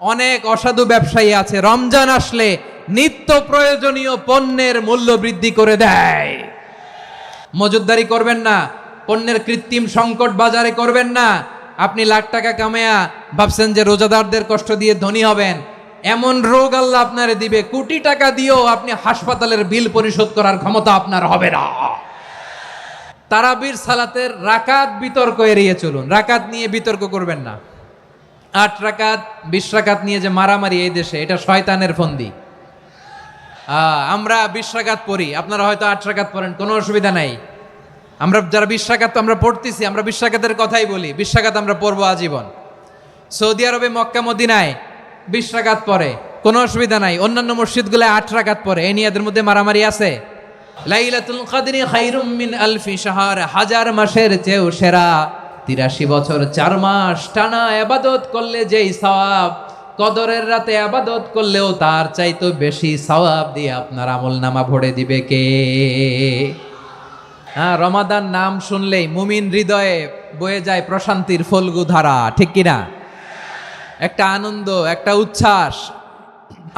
অনেক অসাধু ব্যবসায়ী আছে রমজান আসলে নিত্য প্রয়োজনীয় পণ্যের মূল্য বৃদ্ধি করে দেয়। মজুতদারি করবেন না, পণ্যের কৃত্রিম সংকট বাজারে করবেন না। আপনি লাখ টাকা কামায়া ভাবছেন যে রোজাদারদের কষ্ট দিয়ে ধনী হবেন, এমন রোগ আল্লাহ আপনারে দিবে, কোটি টাকা দিয়েও আপনি হাসপাতালের বিল পরিশোধ করার ক্ষমতা আপনার হবে না। তারাবির সালাতের রাকাত বিতর্ক এড়িয়ে চলুন, রাকাত নিয়ে বিতর্ক করবেন না। 8 রাকাত 20 রাকাত নিয়ে যে মারামারি এই দেশে, এটা শয়তানের ফন্দি। আমরা 20 রাকাত পড়ি, আপনারা হয়তো 8 রাকাত পড়েন, কোনো অসুবিধা নাই। আমরা যারা 20 রাকাত আমরা পড়তেছি, আমরা 20 রাকাতের কথাই বলি, 20 রাকাত আমরা পড়বো আজীবন। সৌদি আরবে মক্কা মদিনায় 20 রাকাত পড়ে, কোনো অসুবিধা নাই। অন্যান্য মসজিদগুলো 8 রাকাত পড়ে, এই নিয়ে এদের মধ্যে মারামারি আছে? লাইলাতুল কদরি খায়রুম মিন আলফি শাহর, 1000 মাসের চেয়েও সেরা। 83 বছর 4 মাস টানা ইবাদত করলে যেই সওয়াব, কদরের রাতে ইবাদত করলেও তার চাইতে বেশি সওয়াব দিয়ে আপনার আমলনামা ভরে দিবে কে? রমাদান নাম শুনলেই মুমিন হৃদয়ে বয়ে যায় প্রশান্তির ফল্গু ধারা, ঠিক কিনা? একটা আনন্দ, একটা উচ্ছ্বাস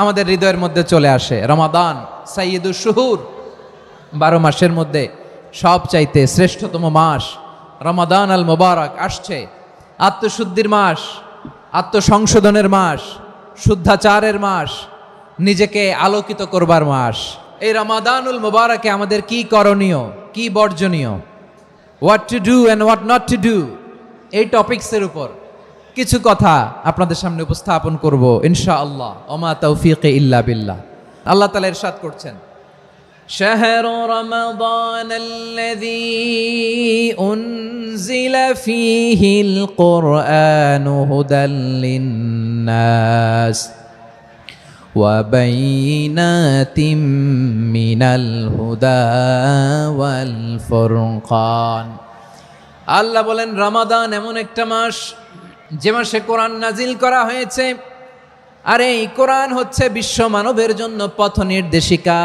আমাদের হৃদয়ের মধ্যে চলে আসে। রমাদান সাইয়্যিদুশ শুহুর, 12 মাসের মধ্যে সব চাইতে শ্রেষ্ঠতম মাস রমাদান আল মুবারক আসছে। আত্মশুদ্ধির মাস, আত্মসংশোধনের মাস, শুদ্ধাচারের মাস, নিজেকে আলোকিত করবার মাস। এই রমাদানুল মুবারকে আমাদের কি করণীয়, কি বর্জনীয়, what to do and what not to do, এই টপিকসের উপর কিছু কথা আপনাদের সামনে উপস্থাপন করব ইনশাআল্লাহ। ওমা তাওফীকি ইল্লা বিল্লাহ। আল্লাহ তাআলা ইরশাদ করছেন, شهر رمضان الذي أنزل فيه القرآن هدى للناس وبينات من الهدى والفرقان। আল্লাহ বলেন রমাদান এমন একটা মাস যে মাসে কোরআন নাজিল করা হয়েছে, আর এই কোরআন হচ্ছে বিশ্ব মানবের জন্য পথ নির্দেশিকা,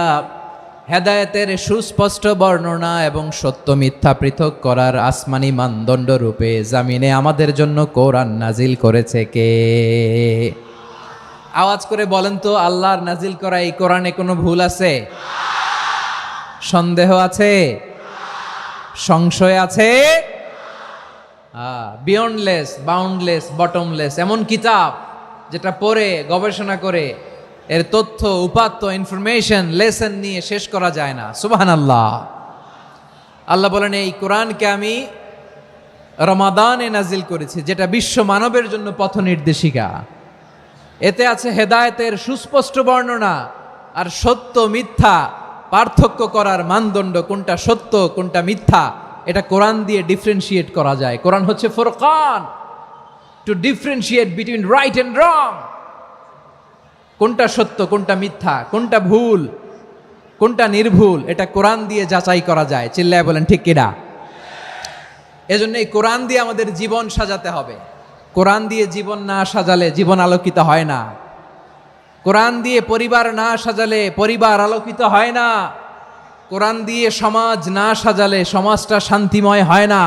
হেদায়েতের সুস্পষ্ট বর্ণনা এবং সত্য মিথ্যা পৃথক করার আসমানি মানদণ্ড রূপে জামিনে আমাদের জন্য কোরআন নাজিল করেছে কে? আওয়াজ করে বলেন তো, আল্লাহর নাজিল করা এই কোরআনে কোনো ভুল আছে? সন্দেহ আছে? সংশয় আছে? বিয়ন্ডলেস, বাউন্ডলেস, বটমলেস, এমন কিতাব যেটা পড়ে গবেষণা করে এর তথ্য উপাত্ত ইনফরমেশন লেসন নিয়ে শেষ করা যায় না। সুবহানাল্লাহ। আল্লাহ বলেন এই কোরআনকে আমি রমাদানে নাজিল করেছি, যেটা বিশ্ব মানবের জন্য পথ নির্দেশিকা। এতে আছে হেদায়েতের সুস্পষ্ট বর্ণনা আর সত্য মিথ্যা পার্থক্য করার মানদণ্ড, কোনটা সত্য কোনটা মিথ্যা এটা কোরআন দিয়ে ডিফারেন্সিয়েট করা যায়। কোরআন হচ্ছে ফুরকান, to differentiate between right and wrong. কোনটা সত্য কোনটা মিথ্যা, কোনটা ভুল কোনটা নির্ভুল, এটা কোরআন দিয়ে যাচাই করা যায়। চিল্লায় বলেন ঠিক কিনা? এজন্য এই কোরআন দিয়ে আমাদের জীবন সাজাতে হবে। কোরআন দিয়ে জীবন না সাজালে জীবন আলোকিত হয় না। কোরআন দিয়ে পরিবার না সাজালে পরিবার আলোকিত হয় না। কোরআন দিয়ে সমাজ না সাজালে সমাজটা শান্তিময় হয় না।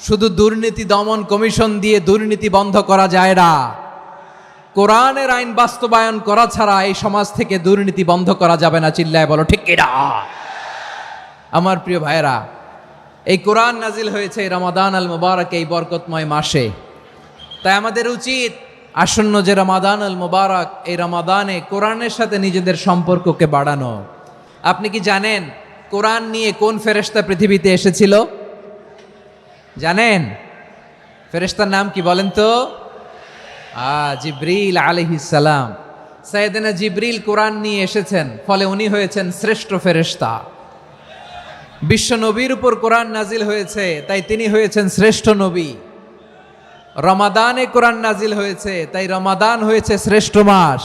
শুধু দুর্নীতি দমন কমিশন দিয়ে দুর্নীতি বন্ধ করা যায় না। কোরআনের আইন বাস্তবায়ন করা ছাড়া এই সমাজ থেকে দুর্নীতি বন্ধ করা যাবে না। চিল্লায় বলো ঠিক কিনা? আমার প্রিয় ভাইয়েরা, এই কোরআন নাজিল হয়েছে রমাদান আল মুবারক, এই বরকতময় মাসে। তাই আমাদের উচিত আসন্ন যে রমাদান আল মুবারক, এই রমাদানে কোরআনের সাথে নিজেদের সম্পর্ককে বাড়ানো। আপনি কি জানেন কোরআন নিয়ে কোন ফেরেশতা পৃথিবীতে এসেছিল? জানেন? ফেরেশতার নাম কি বলেন তো? জিবরিল আলাইহিস সালাম। সাইয়েদনা জিবরিল কোরআন নিয়ে এসেছেন, ফলে উনি হয়েছেন শ্রেষ্ঠ ফেরেশতা। বিশ্ব নবীর উপর কোরআন নাজিল হয়েছে, তাই তিনি হয়েছেন শ্রেষ্ঠ নবী। রমাদানে কোরআন নাজিল হয়েছে, তাই রমাদান হয়েছে শ্রেষ্ঠ মাস।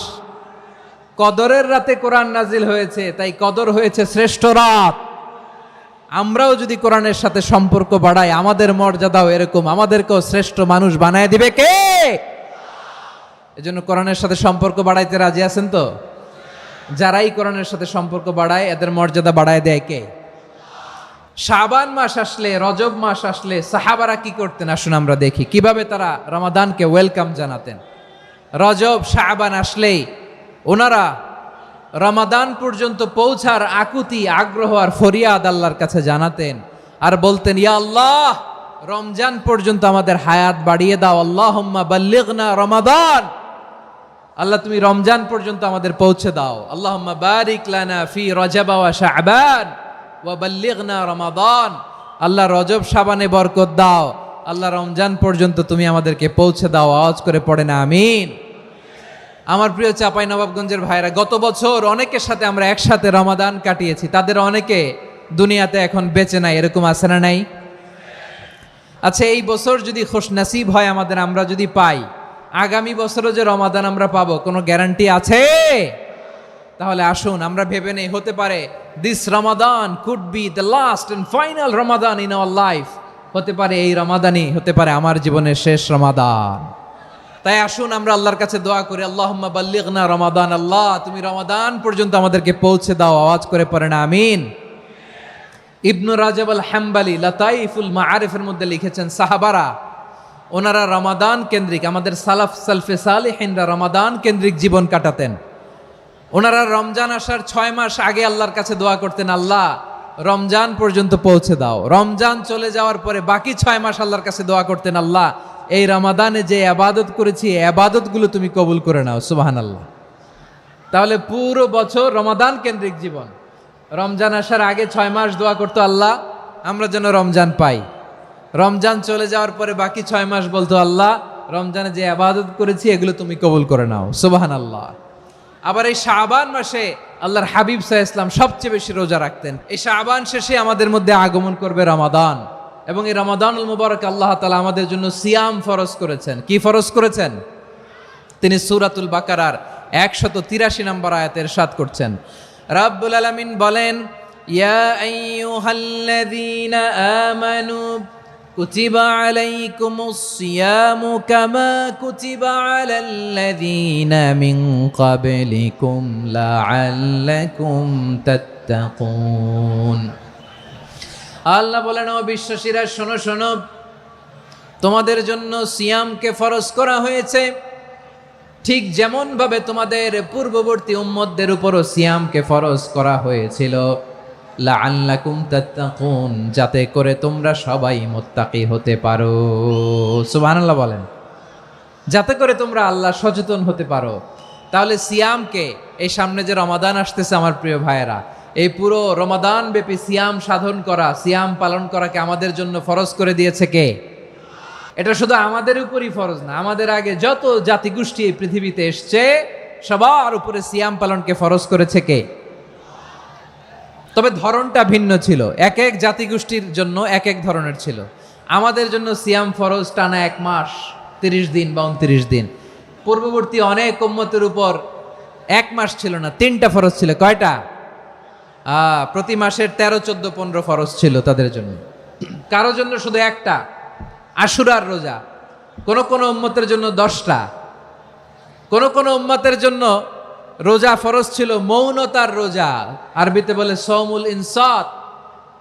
কদরের রাতে কোরআন নাজিল হয়েছে, তাই কদর হয়েছে শ্রেষ্ঠ রাত। আমরাও যদি কোরআনের সাথে সম্পর্ক বাড়াই, আমাদের মর্যাদাও এরকম, আমাদেরকেও শ্রেষ্ঠ মানুষ বানায় দিবে কে? এজন্য কোরআনের সাথে সম্পর্ক বাড়াইতে রাজি আছেন তো? যারাই কোরআনের সাথে সম্পর্ক বাড়ায় এদের মর্যাদা বাড়ায় দেয় কে? শাবান মাস আসলে, রজব মাস আসলে সাহাবারা কি করতেন আসুন আমরা দেখি কিভাবে তারা রমাদানকে ওয়েলকাম জানাতেন। রজব শাবান আসলেই ওনারা রমাদান পর্যন্ত পৌঁছার আকুতি আগ্রহ আর ফরিয়াদ আল্লাহর কাছে জানাতেন আর বলতেন, ইয়া আল্লাহ, রমজান পর্যন্ত আমাদের হায়াত বাড়িয়ে দাও, আল্লাহুম্মা বাল্লিগনা রমাদান, আল্লাহ তুমি রমজান পর্যন্ত আমাদের পৌঁছে দাও, আল্লাহুম্মা বারিক লানা ফি রজব ওয়া শাবান ওয়া বাল্লিগনা রমাদান, আল্লাহ রজব শাবানে বরকত দাও, আল্লাহ রমজান পর্যন্ত তুমি আমাদেরকে পৌঁছে দাও। আওয়াজ করে পড়ে না আমিন। আমার প্রিয় চাঁপাইনবাবগঞ্জের ভাইরা, গত বছর অনেকের সাথে আমরা একসাথে রমাদান কাটিয়েছি, তাদের অনেকে দুনিয়াতে এখন বেঁচে নাই, এরকম আছে না নাই? আচ্ছা, এই বছর যদি খুশনসিব হয় আমাদের, আমরা যদি পাই, আগামী বছরও যে রমাদান আমরা পাবো কোনো গ্যারান্টি আছে? তাহলে আসুন আমরা ভেবে নেই, হতে পারে this Ramadan could be the last and final Ramadan in our life. হতে পারে এই রমাদানই হতে পারে আমার জীবনের শেষ রমাদান। তাই আসুন আমরা আল্লাহর কাছে দোয়া করি, আল্লাহুম্মা বাল্লিগনা রমাদান, আল্লাহ তুমি রমাদান পর্যন্ত আমাদেরকে পৌঁছে দাও। আওয়াজ করে পড়েন আমিন। ইবনু রাজব আল হাম্বালি লাতাইফুল মাআরিফের মধ্যে লিখেছেন, সাহাবারা ওনারা রমাদান কেন্দ্রিক, আমাদের সালাফ সালফে সালিহিনরা রমাদান কেন্দ্রিক জীবন কাটাতেন। ওনারা রমজান আসার 6 মাস আগে আল্লাহর কাছে দোয়া করতেন, আল্লাহ রমজান পর্যন্ত পৌঁছে দাও। রমজান চলে যাওয়ার পরে বাকি 6 মাস আল্লাহর কাছে দোয়া করতেন, আল্লাহ এই রমাদানে যে আবাদত করেছি এই আবাদতগুলো তুমি কবুল করে নাও। সুবহানাল্লাহ। তাহলে পুরো বছর রমাদান কেন্দ্রিক জীবন। রমজান আসার আগে 6 মাস দোয়া করতো, আল্লাহ আমরা যেন রমজান পাই। রমজান চলে যাওয়ার পরে বাকি 6 মাস বলতো, আল্লাহ রমজানে যে আবাদত করেছি এগুলো তুমি কবুল করে নাও। সুবহানাল্লাহ। আবার এই শাবান মাসে আল্লাহর হাবিব সাল্লাল্লাহু আলাইহি ওয়াসাল্লাম সবচেয়ে বেশি রোজা রাখতেন। এই শাবান শেষে আমাদের মধ্যে আগমন করবে রমাদান, এবং এই রমাদানুল মুবারক আল্লাহ তাআলা আমাদের জন্য সিয়াম ফরজ করেছেন। কি ফরজ করেছেন? তিনি সূরাতুল বাকারার 183 নম্বর আয়াতে ইরশাদ করছেন, রাব্বুল আলামিন বলেন, ইয়া আইয়ুহাল্লাযীনা আমানু কুতিবা আলাইকুমুস সিয়ামু কামা কুতিবা আলাল্লাযীনা মিন ক্বাবলিকুম লাআল্লাকুম তাত্তাকুন। আল্লাহ বলেন, ও বিশ্বাসীরা শোনো শোনো, তোমাদের জন্য সিয়ামকে ফরজ করা হয়েছে, ঠিক যেমন ভাবে তোমাদের পূর্ববর্তী উম্মতদের উপরও সিয়ামকে ফরজ করা হয়েছিল, লাআল্লাকুম তাত্তাকুন, যাতে করে তোমরা সবাই মুত্তাকি হতে পারো। সুবহানাল্লাহ বলেন, যাতে করে তোমরা আল্লাহ সচেতন হতে পারো। তাহলে সিয়ামকে, এই সামনে যে রমাদান আসতেছে আমার প্রিয় ভাইয়েরা, এই পুরো রমাদান ব্যাপী সিয়াম সাধন করা, সিয়াম পালন করাকে আমাদের জন্য ফরজ করে দিয়েছে কে? এটা শুধু আমাদের উপরই ফরজ না, আমাদের আগে যত জাতিগোষ্ঠী এই পৃথিবীতে এসছে সবার উপরে সিয়াম পালনকে ফরজ করেছে কে? তবে ধরনটা ভিন্ন ছিল, এক এক জাতিগোষ্ঠীর জন্য এক এক ধরনের ছিল। আমাদের জন্য সিয়াম ফরজ টানা 1 মাস 30 দিন বা 29 দিন। পূর্ববর্তী অনেক উম্মতের উপর 1 মাস ছিল না, 3টা ফরজ ছিল। কয়টা? প্রতি মাসের 13, 14, 15 ফরজ ছিল তাদের জন্য। কারো জন্য শুধু একটা, আশুরার রোজা। কোন কোন উম্মতের জন্য 10টা। কোন কোন উম্মতের জন্য রোজা ফরজ ছিল মৌনতার রোজা, আরবিতে বলে সৌমুল ইনসাত,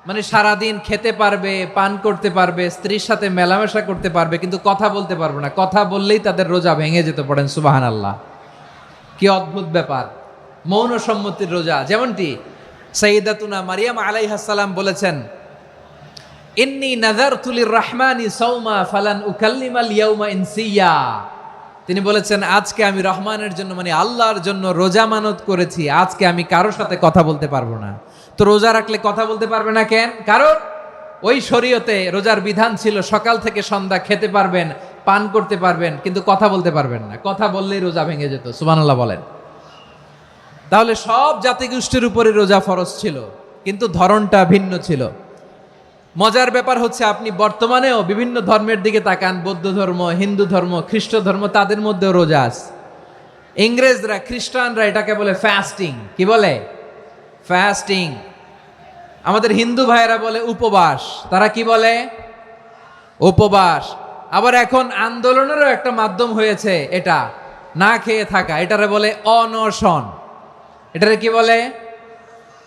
মানে সারাদিন খেতে পারবে, পান করতে পারবে, স্ত্রীর সাথে মেলামেশা করতে পারবে, কিন্তু কথা বলতে পারবে না। কথা বললেই তাদের রোজা ভেঙে যেত। পড়েন সুবহানাল্লাহ। কি অদ্ভুত ব্যাপার, মৌন সম্মতির রোজা। যেমনটি সাইয়্যিদাতুনা মারিয়াম আলাইহাস সালাম বলেছেন, ইন্নী নাযারতু লির-রাহমানি সাওমা ফালান উকাল্লিমাল ইয়াওমা ইনসিয়া। তিনি বলেছেন, আজকে আমি রহমানের জন্য, মানে আল্লাহর জন্য রোজা মানত করেছি, আজকে আমি কারোর সাথে কথা বলতে পারবো না। তো রোজা রাখলে কথা বলতে পারবে না কেন? কারণ ওই শরীয়তে রোজার বিধান ছিল সকাল থেকে সন্ধ্যা খেতে পারবেন, পান করতে পারবেন, কিন্তু কথা বলতে পারবেন না। কথা বললেই রোজা ভেঙে যেত। সুবহানাল্লাহ বলেন। তাহলে সব জাতিগোষ্ঠীর উপরে রোজা ফরজ ছিল, কিন্তু ধরনটা ভিন্ন ছিল। মজার ব্যাপার হচ্ছে, আপনি বর্তমানেও বিভিন্ন ধর্মের দিকে তাকান, বৌদ্ধ ধর্ম, হিন্দু ধর্ম, খ্রিস্ট ধর্ম, তাদের মধ্যেও রোজা আছে। ইংরেজরা, খ্রিস্টানরা এটাকে বলে ফাস্টিং। কি বলে? ফাস্টিং। আমাদের হিন্দু ভাইয়েরা বলে উপবাস। তারা কি বলে? উপবাস। আবার এখন আন্দোলনেরও একটা মাধ্যম হয়েছে এটা, না খেয়ে থাকা, এটারে বলে অনশন। এটারে কি বলে?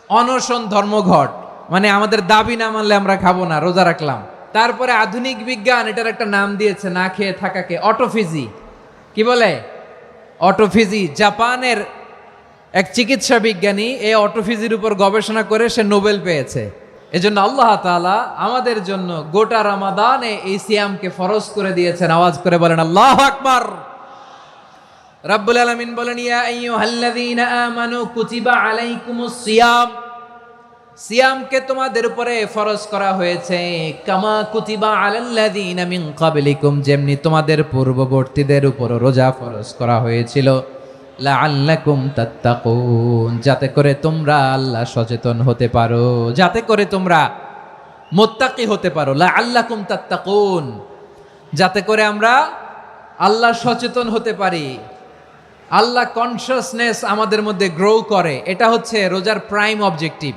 অনশন ধর্মঘট। মানে আমাদের দাবি না মানলে আমরা খাবো না, রোজা রাখলাম। তারপরে আধুনিক বিজ্ঞান এটার একটা নাম দিয়েছে, না খেয়ে থাকাকে, অটোফিজি। কি বলে? অটোফিজি, জাপানের এক চিকিৎসা বিজ্ঞানী এই অটোফিজির উপর গবেষণা করে সে নোবেল পেয়েছে। এজন্য আল্লাহ তাআলা আমাদের জন্য গোটা রমাদানে এই সিয়ামকে ফরজ করে দিয়েছেন। আওয়াজ করে বলেন আল্লাহু আকবার। রাব্বুল আলামিন বলেন, ইয়া আইয়ুহাল্লাযীনা আমানু কুতিবা আলাইকুমুস সিয়াম, সিয়ামকে তোমাদের উপরে ফরজ করা হয়েছে, কামা কুতিবা আলাল্লাযীনা মিন ক্বাবলিকুম, যেমনি তোমাদের পূর্ববর্তীদের উপর রোজা ফরজ করা হয়েছিল, লাআল্লাকুম তাত্তাকুন, যাতে করে তোমরা আল্লাহ সচেতন হতে পারো, যাতে করে তোমরা মুত্তাকি হতে পারো। লাআল্লাকুম তাত্তাকুন, যাতে করে আমরা আল্লাহ সচেতন হতে পারি, আল্লাহ কনসিয়াসনেস আমাদের মধ্যে গ্রো করে। এটা হচ্ছে রোজার প্রাইম অবজেক্টিভ।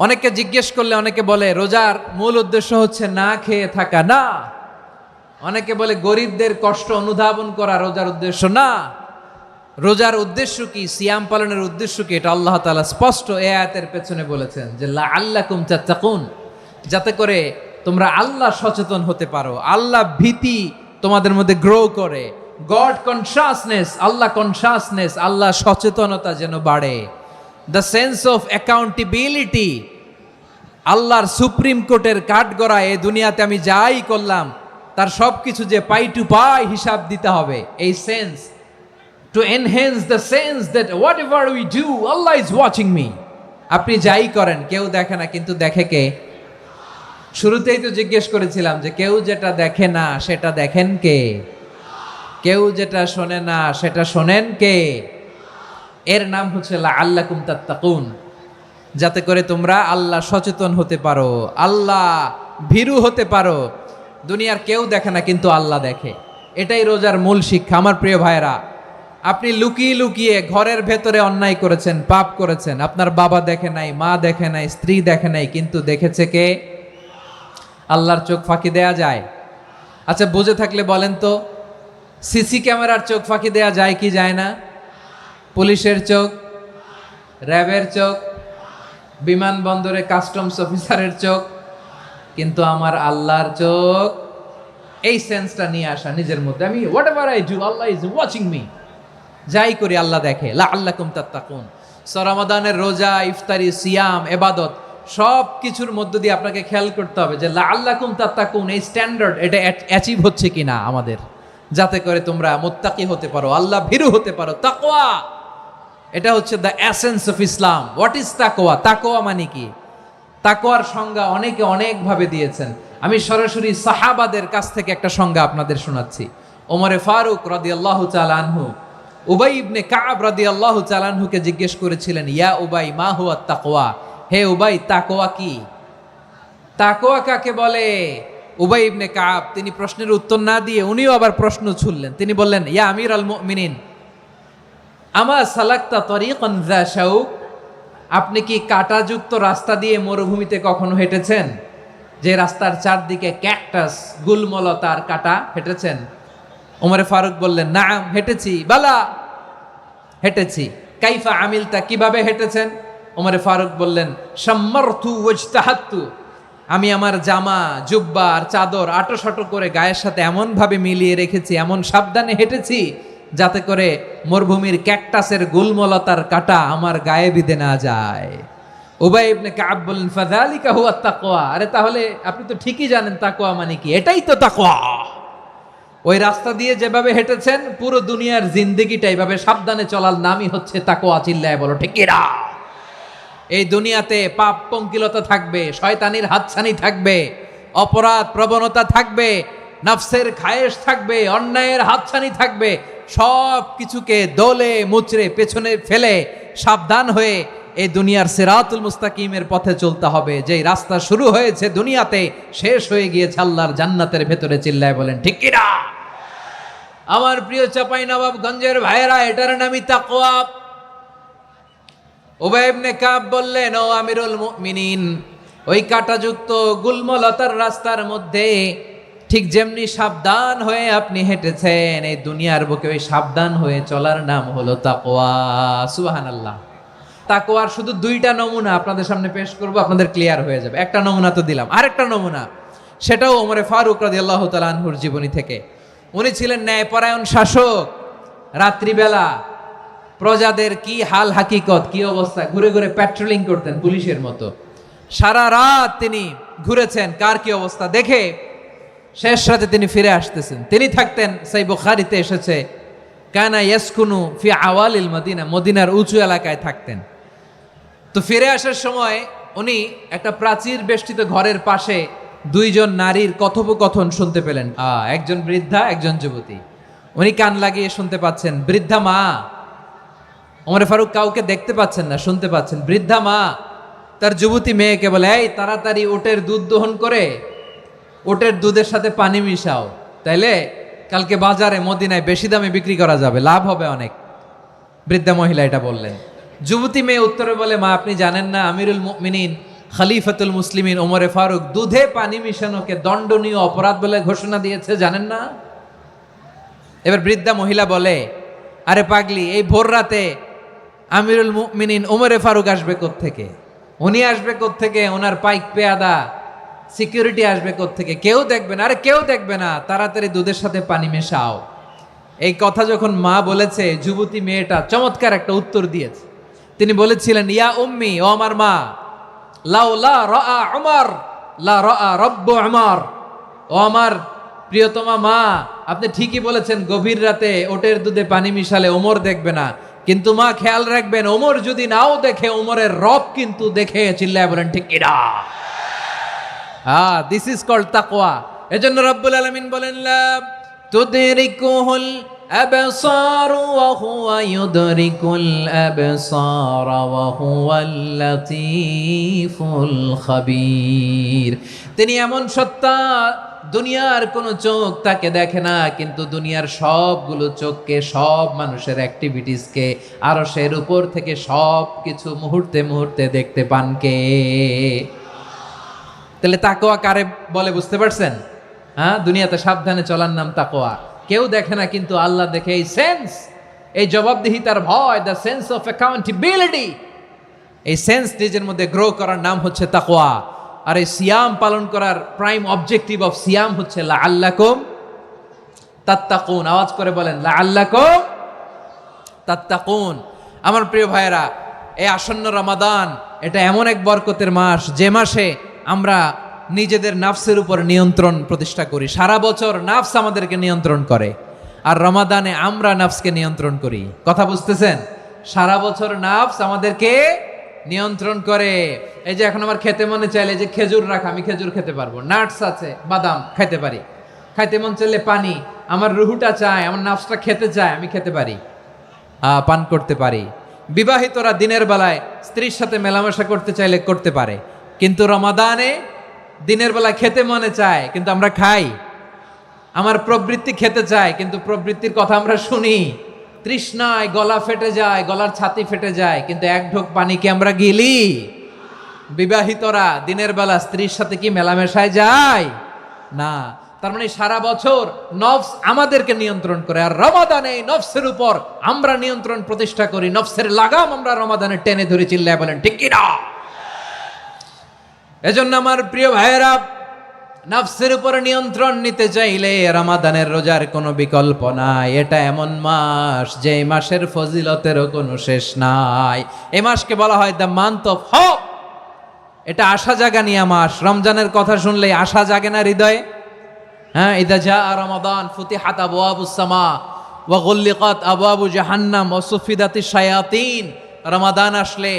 অনেকে জিজ্ঞেস করলে অনেকে বলে রোজার মূল উদ্দেশ্য হচ্ছে না খেয়ে থাকা। না, অনেকে বলে গরিবদের কষ্ট অনুধাবন করা রোজার উদ্দেশ্য। না, রোজার উদ্দেশ্য কি, সিয়াম পালনের উদ্দেশ্য কি, এটা আল্লাহ তাআলা স্পষ্ট এই আয়াতের পেছনে বলেছেন যে লাআল্লাকুম তাত্তাকুন, যাতে করে তোমরা আল্লাহ সচেতন হতে পারো, আল্লাহ ভীতি তোমাদের মধ্যে গ্রো করে, গড কনসিয়াসনেস, আল্লাহ কনসিয়াসনেস, আল্লাহ সচেতনতা যেন বাড়ে, দ্য সেন্স অফ অ্যাকাউন্টেবিলিটি, আল্লাহর সুপ্রিম কোর্টের কাঠগড়া এই দুনিয়াতে আমি যাই করলাম তার সব কিছু যে পাই টু পাই হিসাব দিতে হবে, এই sense, to enhance the sense that whatever we do, Allah is watching me. আপনি যাই করেন কেউ দেখে না, কিন্তু দেখে কে? শুরুতেই তো জিজ্ঞেস করেছিলাম যে কেউ যেটা দেখে না সেটা দেখেন কে? কেউ যেটা শোনে না সেটা শোনেন কে? এর নাম হচ্ছে লাআল্লাকুম তাত্তাকুন, যাতে করে তোমরা আল্লাহ সচেতন হতে পারো, আল্লাহ ভীরু হতে পারো। দুনিয়ার কেউ দেখে না, কিন্তু আল্লাহ দেখে। এটাই রোজার মূল শিক্ষা। আমার প্রিয় ভাইরা, আপনি লুকিয়ে লুকিয়ে ঘরের ভেতরে অন্যায় করেছেন, পাপ করেছেন, আপনার বাবা দেখে নাই, মা দেখে নাই, স্ত্রী দেখে নাই, কিন্তু দেখেছে কে? আল্লাহর চোখ ফাঁকি দেয়া যায়? আচ্ছা, বুঝে থাকলে বলেন তো, সিসি ক্যামেরার চোখ ফাঁকি দেয়া যায় কি যায় না? পুলিশের চোখ, র্যাবের চোখ, বিমানবন্দরে কাস্টমস অফিসারের চোখ, কিন্তু আমার আল্লাহর চোখ। এই সেন্সটা নিয়ে আসা নিজের মধ্যে, আমি what ever I do Allah is watching me, যাই করি আল্লাহ দেখে। লাআল্লাকুম তাত্তাকুন। রমাদানের রোজা, ইফতারি, সিয়াম, ইবাদত সব কিছুর মধ্য দিয়ে আপনাকে খেয়াল করতে হবে যে লাআল্লাকুম তাত্তাকুন এই স্ট্যান্ডার্ড এটা অ্যাচিভ হচ্ছে কিনা আমাদের, যাতে করে তোমরা মুত্তাকি হতে পারো, আল্লাহ ভীরু হতে পারো। তাকওয়া, এটা হচ্ছে the essence of Islam. What is তাকওয়া? তাকওয়া মানে কি? তাকওয়ার সংজ্ঞা অনেকে অনেকভাবে দিয়েছেন। আমি সরাসরি সাহাবাদের কাছ থেকে একটা সংজ্ঞা আপনাদের শোনাচ্ছি। ওমরে ফারুক রাদিয়াল্লাহু তাআলা আনহু উবাই ইবনে কাব রাদিয়াল্লাহু তাআলা আনহুকে জিজ্ঞেস করেছিলেন, ইয়া উবাই মা হুয়া তাকওয়া, হে উবাই তাকওয়া কি? তাকওয়া কাকে বলে? উবাই ইবনে কাব তিনি প্রশ্নের উত্তর না দিয়ে উনিও আবার প্রশ্ন ছুড়লেন। তিনি বললেন, ইয়া আমিরাল মুমিনিন, আমা সালাকতা তরিকান যা শাউক, আপনি কি কাঁটাযুক্ত রাস্তা দিয়ে মরুভূমিতে কখনো হেঁটেছেন? যে রাস্তার চারদিকে ক্যাকটাস, গুলমলতার কাঁটা, হেঁটেছেন? ওমরে ফারুক বললেন, নাম, হেঁটেছি। বালা, হেঁটেছি। কাইফা আমিলতা, কিভাবে হেঁটেছেন? ওমরে ফারুক বললেন, শাম্মারতু ওয়াজতাহাতু, আমি আমার জামা, জুব্বা আর চাদর আটোসাটো করে গায়ের সাথে এমন ভাবে মিলিয়ে রেখেছি, এমন সাবধানে হেঁটেছি যাতে করে মরুভূমির ক্যাকটাসের গুলমলতার কাঁটা আমার গায়ে বিঁধে না যায়। উবাই ইবনে কাব বললেন, ফাযালিকা হুয়া তাকওয়া, আরে তাহলে আপনি তো ঠিকই জানেন তাকওয়া মানে কি, এটাই তো তাকওয়া। ওই রাস্তা দিয়ে যেভাবে হেঁটেছেন পুরো দুনিয়ার জিন্দেগিটা এইভাবে সাবধানে চলার নামই হচ্ছে তাকওয়া। চিল্লায় বলো ঠিক কিনা? এই দুনিয়াতে পাপ পঙ্কিলতা থাকবে, শয়তানির হাতছানি থাকবে, অপরাধ প্রবণতা থাকবে, নফসের খায়েশ থাকবে, অন্যায়ের হাতছানি থাকবে। সব কিছুকে দোলে মুচড়ে পেছনে ফেলে সাবধান হয়ে এই দুনিয়ার সিরাতুল মুস্তাকিমের পথে চলতে হবে। যেই রাস্তা শুরু হয়েছে দুনিয়াতে, শেষ হয়ে গিয়েছে আল্লাহর জান্নাতের ভেতরে। চিল্লায় বলেন ঠিক কিনা? আমার প্রিয় চাঁপাইনবাবগঞ্জের ভাইয়েরা, এটার নামই তাকওয়া। উবাই ইবনে কাব বললেন, ও আমিরুল মুমিনিন, ওই কাঁটাযুক্ত গুলমলতার রাস্তার মধ্যে ঠিক যেমনি সাবধান হয়ে আপনি হেঁটেছেন, এই দুনিয়ার বুকে ওই সাবধান হয়ে চলার নাম হলো তাকওয়া। সুবহানাল্লাহ। তাকওয়ার শুধু দুইটা নমুনা আপনাদের সামনে পেশ করব, আপনাদের ক্লিয়ার হয়ে যাবে। একটা নমুনা তো দিলাম, আরেকটা নমুনা, সেটাও ওমরে ফারুক রাদিয়াল্লাহু তাআলা আনহুর জীবনী থেকে। উনি ছিলেন ন্যায়পরায়ণ শাসক, রাত্রিবেলা প্রজাদের কি হাল হাকিকত, কি অবস্থা, ঘুরে ঘুরে প্যাট্রোলিং করতেন পুলিশের মতো। সারা রাত তিনি ঘুরেছেন কার কি অবস্থা দেখে শেষ রাতে তিনি ফিরে আসতেছেন। তিনি থাকতেন, সেই বুখারীতে এসেছে, কানা ইয়াসকুনু ফি আওয়ালিল মদিনা, মদিনার উঁচু এলাকায় থাকতেন। তো ফিরে আসার সময় উনি একটা প্রাচীর বেষ্টিত ঘরের পাশে দুইজন নারীর কথোপকথন শুনতে পেলেন। একজন বৃদ্ধা, একজন যুবতী। উনি কান লাগিয়ে শুনতে পাচ্ছেন। বৃদ্ধা মা, ওমরে ফারুক কাউকে দেখতে পাচ্ছেন না, শুনতে পাচ্ছেন। বৃদ্ধা মা তার যুবতী মেয়েকে বলে, এই তাড়াতাড়ি ওটের দুধ দহন করে ওটের দুধের সাথে পানি মিশাও, তাইলে কালকে বাজারে মদিনায় বেশি দামে বিক্রি করা যাবে, লাভ হবে অনেক। বৃদ্ধা মহিলা এটা বললেন। যুবতী মেয়ে উত্তরে বলে, মা আপনি জানেন না আমিরুল মুমিনিন খলিফাতুল মুসলিমিন ওমরে ফারুক দুধে পানি মিশানোকে দণ্ডনীয় অপরাধ বলে ঘোষণা দিয়েছে, জানেন না? এবার বৃদ্ধা মহিলা বলে, আরে পাগলি, এই ভোর রাতে আমিরুল মুমিনিন ওমরে ফারুক আসবে কোত্থেকে? উনি আসবে কোত্থেকে? ওনার পাইক পেয়াদা সিকিউরিটি আসবে কোত্থেকে? কেউ দেখবে না। আরে কেউ দেখবে না, তাড়াতাড়ি দুধের সাথে পানি মেশাও। এই কথা যখন মা বলেছে, যুবতী মেয়েটা চমৎকার একটা উত্তর দিয়েছে। তিনি বলেছিলেন, ইয়া উম্মি, ও আমার মা, লাউলা রাআ উমর লা রাআ রব্বু উমর। ও আমার প্রিয়তমা মা, আপনি ঠিকই বলেছেন, গভীর রাতে ওটের দুধে পানি মিশালে ওমর দেখবে না, কিন্তু মা খেয়াল রাখবেন, ওমর যদি নাও দেখে, ওমরের রব কিন্তু দেখে। চিল্লায় বলেন ঠিক কিনা? দিস ইজ কল্ড তাকওয়া। এজন্য রব্বুল আলামিন বলেন, লা তুদরিকুহুল আবসার ওয়া হুয়া ইউদরিকুল আবসার ওয়া হুয়াল লাতীফুল খাবীর। তিনি এমন সত্তা, দুনিয়ার কোনো চোখ তাকে দেখে না, কিন্তু দুনিয়ার সবগুলো চোখকে, সব মানুষের অ্যাক্টিভিটিসকে, আরশের উপর থেকে সব কিছু মুহূর্তে মুহূর্তে দেখতে পান কে? তাহলে তাকওয়া কারে বলে বুঝতে পারছেন? দুনিয়াতে সাবধানে চলার নাম তাকওয়া। কেউ দেখে না, কিন্তু আল্লাহ দেখে। এই সেন্স, এই জবাবদিহিতার ভয়, দ্য সেন্স অফ অ্যাকাউন্টেবিলিটি, এই সেন্স নিজের মধ্যে গ্রো করার নাম হচ্ছে তাকওয়া। আর এই সিয়াম পালন করার প্রাইম অবজেক্টিভ অফ সিয়াম হচ্ছে লাআল্লাকুম তাত্তাকুন। আওয়াজ করে বলেন, লাআল্লাকুম তাত্তাকুন। আমার প্রিয় ভাইয়েরা, এই আসন্ন রমাদান, এটা এমন এক বরকতের মাস, যে মাসে আমরা নিজেদের নাফসের উপর নিয়ন্ত্রণ প্রতিষ্ঠা করি। সারা বছর নাফস আমাদেরকে নিয়ন্ত্রণ করে, আর রমাদানে আমরা নাফসকে নিয়ন্ত্রণ করি। কথা বুঝতেছেন? সারা বছর নাফস আমাদেরকে নিয়ন্ত্রণ করে। এই যে এখন আমার খেতে মনে চাইলে, যে খেজুর রাখা, আমি খেজুর খেতে পারবো, নাটস আছে, বাদাম খাইতে পারি। খাইতে মন চাইলে পানি, আমার রুহুটা চায়, আমার নাফসটা খেতে চায়, আমি খেতে পারি, পান করতে পারি। বিবাহিতরা দিনের বেলায় স্ত্রীর সাথে মেলামেশা করতে চাইলে করতে পারে, কিন্তু রমাদানে দিনের বেলায় খেতে মনে চায়, কিন্তু আমরা খাই। আমার প্রবৃত্তি খেতে চায়, কিন্তু প্রবৃত্তির কথা আমরা শুনি। তৃষ্ণায় গলা ফেটে যায়, গলার ছাতি ফেটে যায়, কিন্তু এক ঢোক পানি কি আমরা গিলি? বিবাহিতরা দিনের বেলা স্ত্রীর সাথে কি মেলামেশায় যায়? না। তার মানে সারা বছর নফস আমাদেরকে নিয়ন্ত্রণ করে, আর রমাদানে নফসের উপর আমরা নিয়ন্ত্রণ প্রতিষ্ঠা করি। নফসের লাগাম আমরা রমাদানে টেনে ধরে। চিল্লায় বলেন ঠিক কি না? এজন্য আমার প্রিয় ভাইয়েরা, নফসের উপর নিয়ন্ত্রণ নিতে চাইলে রমাদানের রোজার কোনো বিকল্প নাই। এটা এমন মাস, যে মাসের ফজিলতেরও কোনো শেষ নাই। এই মাসকে বলা হয় দ্য মান্থ অফ হোপ। এটা আশা জাগানিয়া মাস। রমজানের কথা শুনলেই আশা জাগে না হৃদয়ে? ইদা জা রমাদান ফুতিহাত আবওয়াবুস সামা ওয়া গুল্লিকাত আবওয়াবু জাহান্নাম ওয়া সুফিদাতিশ শায়াতিন। রমাদান আসলে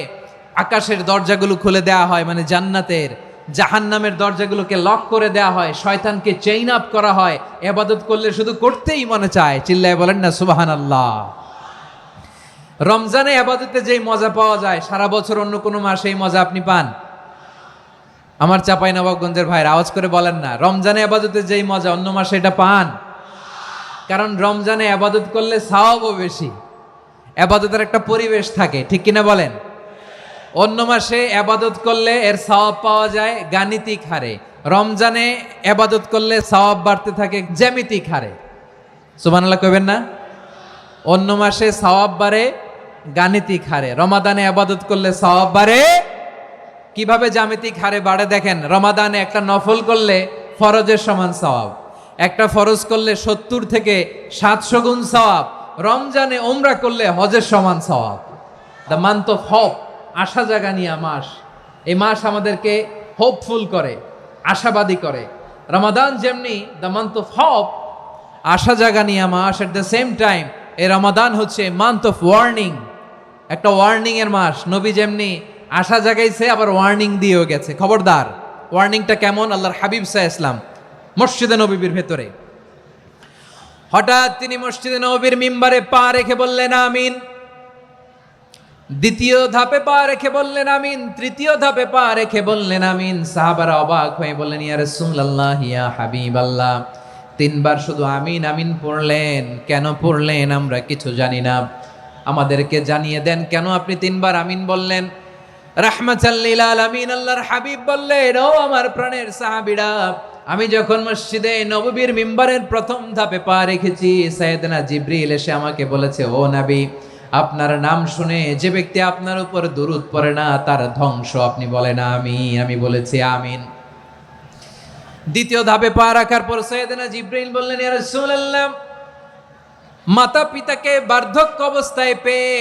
আকাশের দরজাগুলো খুলে দেওয়া হয়, মানে জান্নাতের। জাহান্নামের দরজাগুলোকে লক করে দেওয়া হয়, শয়তানকে চেইন আপ করা হয়। ইবাদত করলে শুধু করতেই মনে চায়। চিল্লায় বলেন না সুবহানাল্লাহ। রমজানে ইবাদতে যেই মজা পাওয়া যায়, সারা বছর অন্য কোনো মাসে এই মজা আপনি পান? আমার চাঁপাইনবাবগঞ্জের ভাইরা আওয়াজ করে বলেন না, রমজানে ইবাদতে যেই মজা অন্য মাসে এটা পান? কারণ রমজানে ইবাদত করলে সওয়াবও বেশি, ইবাদতের একটা পরিবেশ থাকে, ঠিক কিনা বলেন? অন্য মাসে ইবাদত করলে এর সওয়াব পাওয়া যায় গাণিতিক হারে, রমজানে ইবাদত করলে সওয়াব বাড়তে থাকে জ্যামিতিক হারে। সুবহানাল্লাহ কইবেন না? অন্য মাসে সওয়াব বাড়ে গাণিতিক হারে, রমাদানে ইবাদত করলে সওয়াব বাড়ে কিভাবে? জ্যামিতিক হারে বাড়ে। দেখেন, রমাদানে একটা নফল করলে ফরজের সমান সওয়াব, একটা ফরজ করলে 70 থেকে 700 গুণ সওয়াব, রমজানে ওমরা করলে হজের সমান সওয়াব। দ্য মান্থ অফ হোপ, আশা জাগানিয়া মাস। এই মাস আমাদেরকে হোপফুল করে, আশাবাদী করে। রমাদান যেমনি দ্য মান্থ অফ হোপ, আশা জাগানিয়া মাস, এট দ্য সেম টাইম এই রমাদান হচ্ছে মান্থ অফ ওয়ার্নিং, একটা ওয়ার্নিং এর মাস। নবী যেমনি আশা জাগাইছে আবার ওয়ার্নিং দিয়েও গেছে, খবরদার। ওয়ার্নিংটা কেমন? আল্লাহর হাবিব সাল্লাল্লাহু আলাইহি ওয়াসাল্লাম মসজিদে নববীর ভেতরে হঠাৎ তিনি মসজিদে নববীর মিম্বারে পা রেখে বললেন আমিন। দ্বিতীয় ধাপে পা রেখে বললেন আমিন, তৃতীয় ধাপে পা রেখে বললেন আমিন। সাহাবারা অবাক হয়ে বললেন, ইয়া রাসূলুল্লাহ, ইয়া হাবিবাল্লাহ, তিনবার শুধু আমিন আমিন পড়লেন, কেন পড়লেন আমরা কিছু জানি না, আমাদেরকে জানিয়ে দেন কেন আপনি তিনবার আমিন বললেন। রাহমাতাল লিল আলামিন আল্লাহর হাবিব বললেন, ও আমার প্রাণের সাহাবীরা, আমি যখন মসজিদে নববীর মিম্বারের প্রথম ধাপে পা রেখেছি, সাইয়েদনা জিবরিল এসে আমাকে বলেছে, ও নবী, আপনার নাম শুনে যে ব্যক্তি আপনার উপর দুরূদ পড়ে না তার ধ্বংস। আপনি বলেন আমিন। আমি বলেছি আমিন। দ্বিতীয় ধাপে পা রাখার পর সাইয়েদনা জিবরিল বললেন, ইয়া রাসূলুল্লাহ, মাতা পিতাকে বার্ধক্য অবস্থায় পেয়ে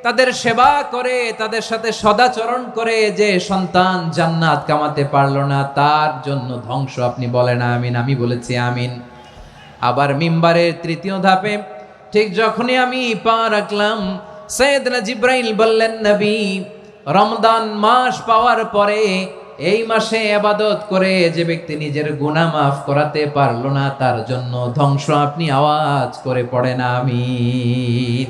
তাদের সেবা করে, তাদের সাথে সদাচরণ করে যে সন্তান জান্নাত কামাতে পারলো না তার জন্য ধ্বংস। আপনি বলেন আমিন। আমি বলেছি আমিন। আবার মিম্বারের তৃতীয় ধাপে ঠিক যখনই আমি পা রাখলাম, সাইয়েদনা জিবরাইল বললেন, নবী, রমজান মাস পাওয়ার পরে এই মাসে ইবাদত করে যে ব্যক্তি নিজের গুনাহ মাফ করাতে পারলো না তার জন্য ধ্বংস। আপনি আওয়াজ করে পড়েন আমিন।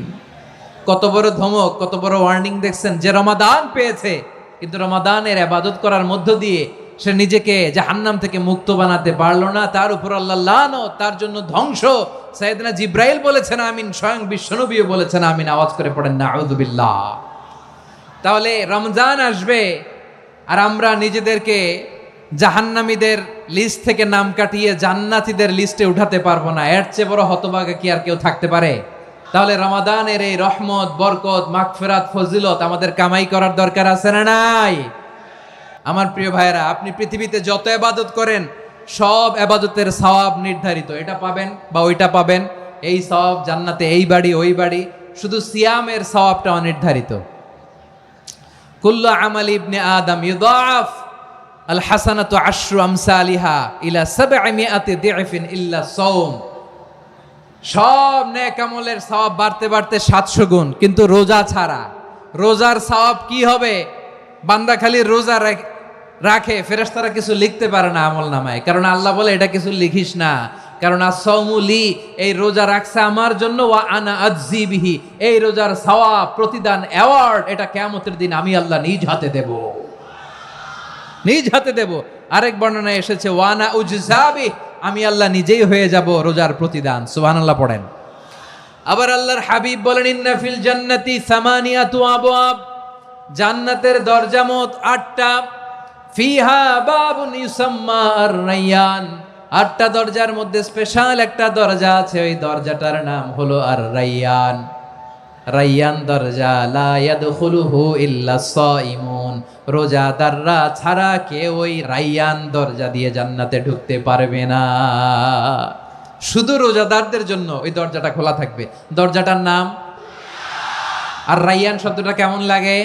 কত বড় ধমক, কত বড় ওয়ার্নিং দেখছেন। যে রমাদান পেয়েছে কিন্তু রমাদানের ইবাদত করার মধ্য দিয়ে সে নিজেকে জাহান্নাম থেকে মুক্ত বানাতে পারলো না, তার উপর আল্লাহ লানত, তার জন্য ধ্বংস। সাইয়েদনা জিবরাইল বলেছেন আমিন, স্বয়ং বিশ্বনবীও বলেছেন আমিন। আওয়াজ করে পড়েন নাউযুবিল্লাহ। তাহলে রমজান আসবে আর আমরা নিজেদেরকে জাহান্নামীদের লিস্ট থেকে নাম কাটিয়ে জান্নাতীদের লিস্টে উঠাতে পারবো না। এর চেয়ে বড় হতভাগা কি আর কেউ থাকতে পারে? তাহলে রমাদানের এই রহমত, বরকত, মাগফিরাত, ফজিলত আমাদের কামাই করার দরকার আছে না নাই? আমার প্রিয় ভাইয়েরা, আপনি পৃথিবীতে যত ইবাদত করেন সব ইবাদতের সওয়াব নির্ধারিত। এটা পাবেন বা ওইটা পাবেন, এই সওয়াব জান্নাতে, এই বাড়ি ওই বাড়ি। শুধু সিয়ামের সওয়াবটা অনির্ধারিত। কুল্লু আমাল ইবনে আদম ইউদাফ আল হাসানাতু আশরু আমসালিহা ইলা 700 দি'ফিন ইল্লা সাওম। সব নেক আমলের সওয়াব বাড়তে বাড়তে 700 গুণ, কিন্তু রোজা ছাড়া। রোজার সওয়াব কি হবে? বান্দা খালি রোজা রাখে, ফেরেশতারা কিছু লিখতে পারে না আমল নামায়, কারণ আল্লাহ বলে এটা কিছু লিখিস না, কারণ আস-সাওমু লি, এই রোজা রাখছে আমার জন্য, ওয়া আনা আজজি বিহি, এই রোজার সওয়াব, প্রতিদান, অ্যাওয়ার্ড এটা কিয়ামতের দিন আমি আল্লাহ নিজ হাতে দেব, নিজ হাতে দেব। আরেক বর্ণনায় এসেছে ওয়া আনা উজজাবি, আমি আল্লাহ নিজেই হয়ে যাব রোজার প্রতিদান। সুবহানাল্লাহ পড়েন। আবার আল্লাহর হাবিব বলেন, ইন্না ফিল জান্নাতি সামানিয়াতু আবওয়াব, জান্নাতের দরজা মোট 8টা। ফিহা বাবুন ইউসাম্মা আর-রায়্যান, 8টা দরজার মধ্যে স্পেশাল একটা দরজা আছে, ওই দরজাটার নাম হলো আর-রায়্যান। রায়্যান দরজা, লা ইয়াদখুলুহু ইল্লা সাইমুন, রোজাদাররা ছাড়া কেউ ওই রায়্যান দরজা দিয়ে জান্নাতে ঢুকতে পারবে না। শুধু রোজাদারদের জন্য ওই দরজাটা খোলা থাকবে। দরজাটার নাম আর রায়্যান। শব্দটা কেমন লাগে?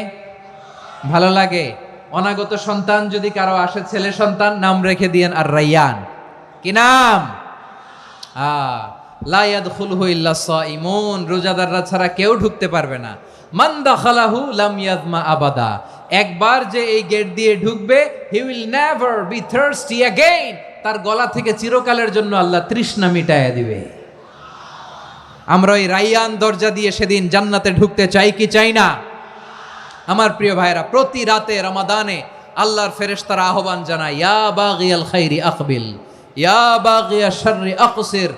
ভালো লাগে। অনাগত সন্তান যদি কারো আসে, ছেলে সন্তান, নাম রেখে দিয়েন আর রায়্যান। কি নাম? লা ইয়াদখুলুহু ইল্লা সাইমুন, রোজাদাররা ছাড়া কেউ ঢুকতে পারবে না। মান দাখালাহু লাম ইয়াযমা আবাদা, একবার যে এই গেট দিয়ে ঢুকবে, he will never be thirsty again, তার গলা থেকে চিরকালের জন্য আল্লাহ তৃষ্ণা মিটাইয়া দিবে। আমরা ওই রায়্যান দরজা দিয়ে সেদিন জান্নাতে ঢুকতে চাই কি চাই না? আমার প্রিয় ভাইরা, প্রতি রাতে রমাদানে আল্লাহর ফেরেশতারা আহ্বান জানায়, ইয়া বাগিয়াল খাইরি আকবিল, ইয়া বাগিয়াশ শাররি আকসির,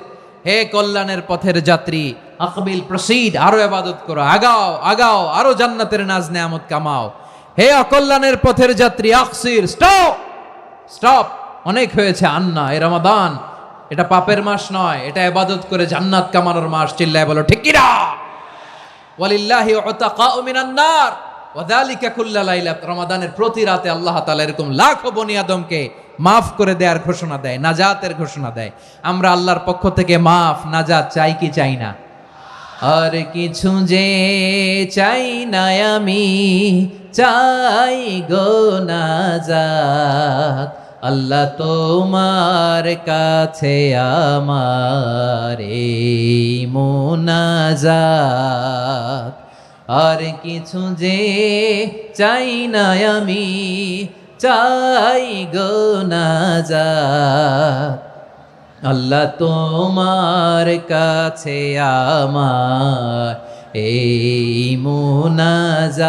হে কল্যাণের পথের যাত্রী, আকবিল, প্রসিড, আরো ইবাদত করো, আগাও আগাও, আরো জান্নাতের নাজ নেয়ামত কামাও। হে অকল্যাণের পথের যাত্রী, আকসির, স্টপ স্টপ, অনেক হয়েছে। আন্না, এ রমাদান এটা পাপের মাস নয়, এটা ইবাদত করে জান্নাত কামানোর মাস। চিল্লায় বলো ঠিক কি না? ওয়ালিল্লাহি উতাকাউ মিনান নার ওয়া যালিকা কুল্লা লাইলা, রমাদানের প্রতি রাতে আল্লাহ তাআলা এরকম লাখো বনি আদমকে মাফ করে দেওয়ার ঘোষণা দেয়, নাজাতের ঘোষণা দেয়। আমরা আল্লাহর পক্ষ থেকে মাফ, নাজাত চাই কি চাই না? আর কিছু যে চাই না আমি, চাই গো নাজাত, আল্লাহ তোমার কাছে আমার এই মোনাজাত। আর কিছু যে চাই না আমি, চাই গো নাজাত, আল্লাহ তোমার কাছে আমার এই মোনাজাত,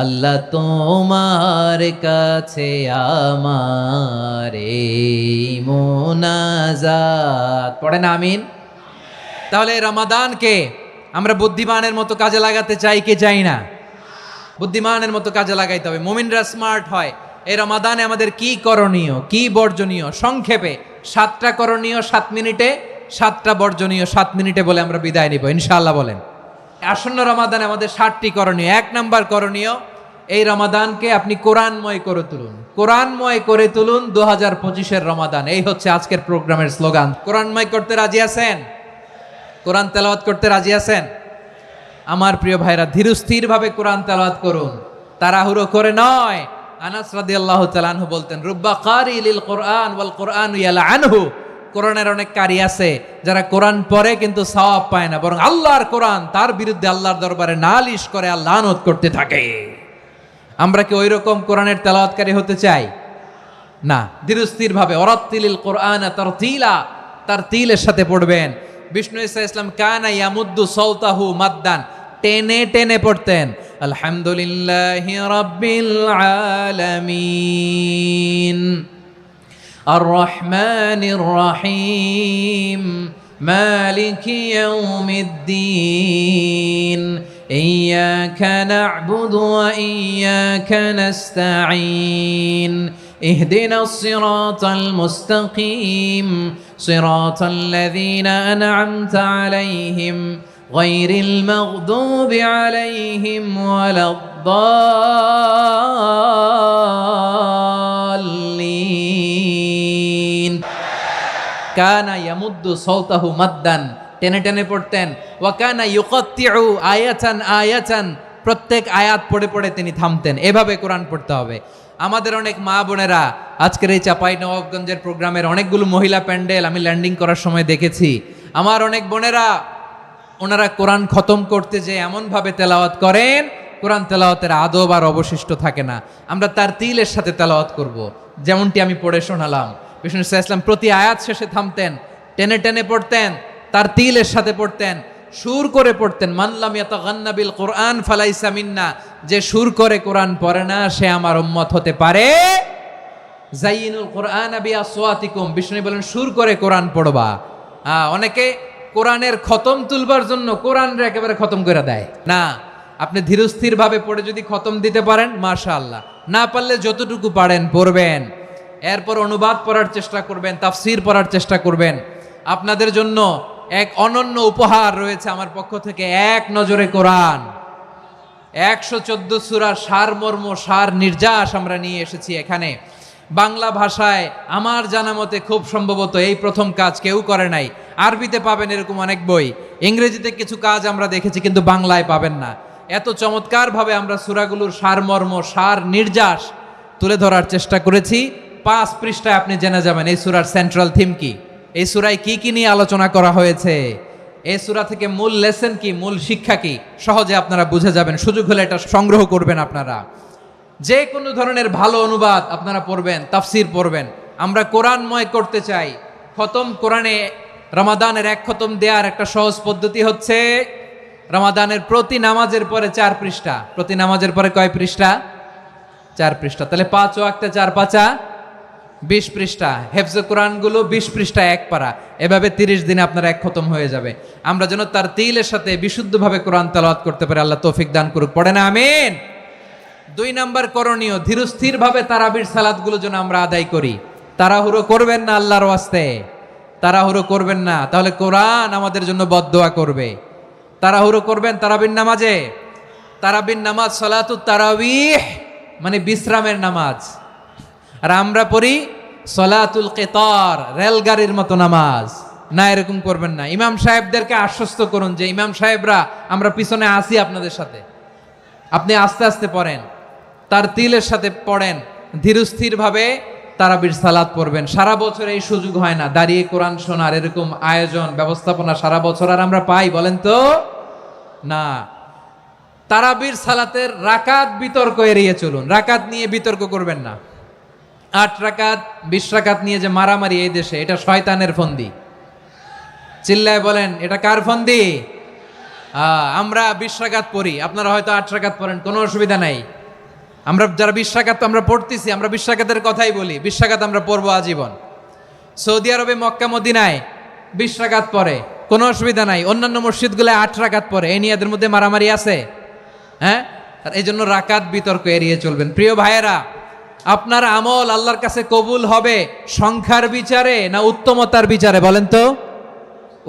আল্লাহ তোমার কাছে আমার এই মোনাজাত। পড়েন আমিন। তাহলে রমাদানকে আমরা বুদ্ধিমানের মতো কাজে লাগাতে চাই কি চাই না? বুদ্ধিমানের মতো কাজে লাগাইতে হবে। মুমিনরা স্মার্ট হয়। এই রমাদানে আমাদের কি করণীয়, কি বর্জনীয়, সংক্ষেপে 7টা করণীয় 7 মিনিটে, 7টা বর্জনীয় 7 মিনিটে বলে আমরা বিদায় নিব ইনশাআল্লাহ। বলেন, আসন্ন রমাদানে আমাদের 7টি করণীয়। 1 নাম্বার করণীয়, এই রমাদানকে আপনি কোরআনময় করে তুলুন। কোরআনময় করে তুলুন 2025-এর রমাদান। এই হচ্ছে আজকের প্রোগ্রামের স্লোগান। কোরআনময় করতে রাজি আছেন? কোরআন তেলাওয়াত করতে রাজি আছেন? আমার প্রিয় ভাইরা, ধীরস্থির ভাবে কোরআন তেলাওয়াত করুন, তাড়াহুড়ো করে নয়। আনাস রাদিয়াল্লাহু তাআলা আনহু বলতেন, রুব্বা কারি লিল কোরআন ওয়াল কোরআনু ইয়ালআনহু। কোরআনের অনেক কারি আছে যারা কোরআন পড়ে কিন্তু সওয়াব পায় না, বরং আল্লাহর কোরআন তার বিরুদ্ধে আল্লাহর দরবারে নালিশ করে আর লানত করতে থাকে। আমরা কি ওই রকম কোরআনের তেলাওয়াতকারী হতে চাই? না। ধীরস্থির ভাবে ওয়ারাত্তিলিল কোরআনা তারতিলা, তারতিলের সাথে পড়বেন। বিষ্ণু ঈসা ইসলাম কানা ইয়ামুদ্দু সাওতাহু মাদ্দান, টেনে টেনে পড়তেন। আলহামদুলিল্লাহি রাব্বিল আলামিন আর রহমানির রহিম মালিকি ইয়াউমিদ্দিন ইয়্যাকা না'বুদু ওয়া ইয়্যাকা নাস্তাঈন ইহদিনাস সিরাতাল মুস্তাকিম সিরাতাল লাযীনা আন'আমতা আলাইহিম গায়রিল মাগদুবি আলাইহিম ওয়ালাদ-দাল্লিন। কানা ইয়ামুদ্দু সাওতাহু মাদ্দান, টেনে টেনে পড়তেন। ওয়া কানা ইউকাত্তিউ আয়াতান আয়াতান, প্রত্যেক আয়াত পড়ে পড়ে তিনি থামতেন। এভাবে কোরআন পড়তে হবে। আমাদের অনেক মা বোনেরা আজকের এই চাঁপাইনবাবগঞ্জের প্রোগ্রামের অনেকগুলো মহিলা প্যান্ডেল আমি ল্যান্ডিং করার সময় দেখেছি। আমার অনেক বোনেরা, ওনারা কোরআন খতম করতে যে এমনভাবে তেলাওয়াত করেন, কোরআন তেলাওয়াতের আদব আর অবশিষ্ট থাকে না। আমরা তার তিলের সাথে তেলাওয়াত করব, যেমনটি আমি পড়ে শোনালাম। বিষ্ণু ইসলাম প্রতি আয়াত শেষে থামতেন, টেনে টেনে পড়তেন, তার তিলের সাথে পড়তেন, সুর করে পড়তেন। মানলাম ইয়াতাগান্না বিল কোরআন ফালাইসা মিন্না, যে সুর করে কোরআন পড়ে না সে আমার উম্মত হতে পারে। জাইয়িনুল কোরআন বিআসওয়াতিকুম, বিষ্ণু বলেন সুর করে কোরআন পড়বা। অনেকে কোরআনের খতম তুলবার জন্য কোরআনরে একেবারে খতম করে দেয় না। আপনি ধীরস্থির ভাবে পড়ে যদি খতম দিতে পারেন মাশাআল্লাহ, না পারলে যতটুকু পারেন পড়বেন। এরপর অনুবাদ পড়ার চেষ্টা করবেন, তাফসির পড়ার চেষ্টা করবেন। আপনাদের জন্য এক অনন্য উপহার রয়েছে আমার পক্ষ থেকে, এক নজরে কোরআন। 114 সূরার সারমর্ম, সার নির্যাস আমরা নিয়ে এসেছি এখানে। বাংলা ভাষায় আমার জানা মতে খুব সম্ভবত এই প্রথম কাজ, কেউ করে নাই। আরবিতে পাবেন এরকম অনেক বই, ইংরেজিতে কিছু কাজ আমরা দেখেছি, কিন্তু বাংলায় পাবেন না। এত চমৎকারভাবে আমরা সূরাগুলোর সারমর্ম, সার নির্যাস তুলে ধরার চেষ্টা করেছি। 5 পৃষ্ঠায় আপনি জেনে যাবেন এই সূরার সেন্ট্রাল থিম কি, এই সূরায় কি কি নিয়ে আলোচনা করা হয়েছে, এই সূরা থেকে মূল লেসন কি, মূল শিক্ষা কি, সহজে আপনারা বুঝে যাবেন। সুযোগ হলে এটা সংগ্রহ করবেন আপনারা। যে কোনো ধরনের ভালো অনুবাদ আপনারা পড়বেন, তাফসির পড়বেন। আমরা কোরআনময় করতে চাই। খতম কোরআনে রমাদানের 1 খতম দেওয়ার একটা সহজ পদ্ধতি হচ্ছে, রমাদানের প্রতি নামাজের পরে 4 পৃষ্ঠা। প্রতি নামাজের পরে কয় পৃষ্ঠা? 4 পৃষ্ঠা। তাহলে 5 ওয়াক্তে 4 পাঁচা 20 পৃষ্ঠা। হেফজে কোরআনগুলো 20 পৃষ্ঠা 1 পারা। এভাবে 30 দিনে আপনার 1 খতম হয়ে যাবে। আমরা যেন তার তিলের সাথে বিশুদ্ধভাবে কোরআন তেলাওয়াত করতে পারি, আল্লাহ তৌফিক দান করুক। পড়ে না আমিন। 2 নাম্বার করণীয়, ধীরস্থির ভাবে তারাবির সালাতগুলো যেন আমরা আদায় করি। তাড়াহুড়ো করবেন না আল্লাহর ওয়াস্তে, তাড়াহুড়ো করবেন না, তাহলে কোরআন আমাদের জন্য বদদোয়া করবে। তাড়াহুড়ো করবেন তারাবির নামাজে। তারাবির নামাজ সালাতুত তারাবিহ মানে বিশ্রামের নামাজ, আর আমরা পড়ি সলাতুল কিতার, রেলগাড়ির মতো নামাজ। না, এরকম করবেন না। ইমাম সাহেবদেরকে আশ্বস্ত করুন যে ইমাম সাহেবরা আমরা পিছনে আসি আপনাদের সাথে, আপনি আস্তে আস্তে পড়েন, তার তিলের সাথে পড়েন, ধীরস্থির ভাবে তারাবির সালাত পড়বেন। সারা বছর এই সুযোগ হয় না, দাঁড়িয়ে কোরআন শোনার এরকম আয়োজন ব্যবস্থাপনা সারা বছর আর আমরা পাই বলেন তো না। তারাবির সালাতের রাকাত বিতর্ক এড়িয়ে চলুন, রাকাত নিয়ে বিতর্ক করবেন না। 8 রাকাত 20 রাকাত নিয়ে যে মারামারি এই দেশে, এটা শয়তানের ফন্দি। চিল্লায় বলেন এটা কার ফন্দি? আমরা 20 রাকাত পড়ি, আপনারা হয়তো 8 রাকাত পড়েন, কোনো অসুবিধা নাই। আমরা যারা 20 রাকাত আমরা পড়তেছি, আমরা 20 রাকাতের কথাই বলি, 20 রাকাত আমরা পড়বো আজীবন। সৌদি আরবে মক্কা মদিনায় 20 রাকাত পড়ে, কোনো অসুবিধা নাই। অন্যান্য মসজিদগুলো 8 রাকাত পড়ে, এই নিয়ে এদের মধ্যে মারামারি আছে? হ্যাঁ, আর এই জন্য রাকাত বিতর্ক এড়িয়ে চলবেন। প্রিয় ভাইয়েরা, আপনার আমল আল্লাহর কাছে কবুল হবে সংখ্যার বিচারে না উত্তমতার বিচারে? বলেন তো,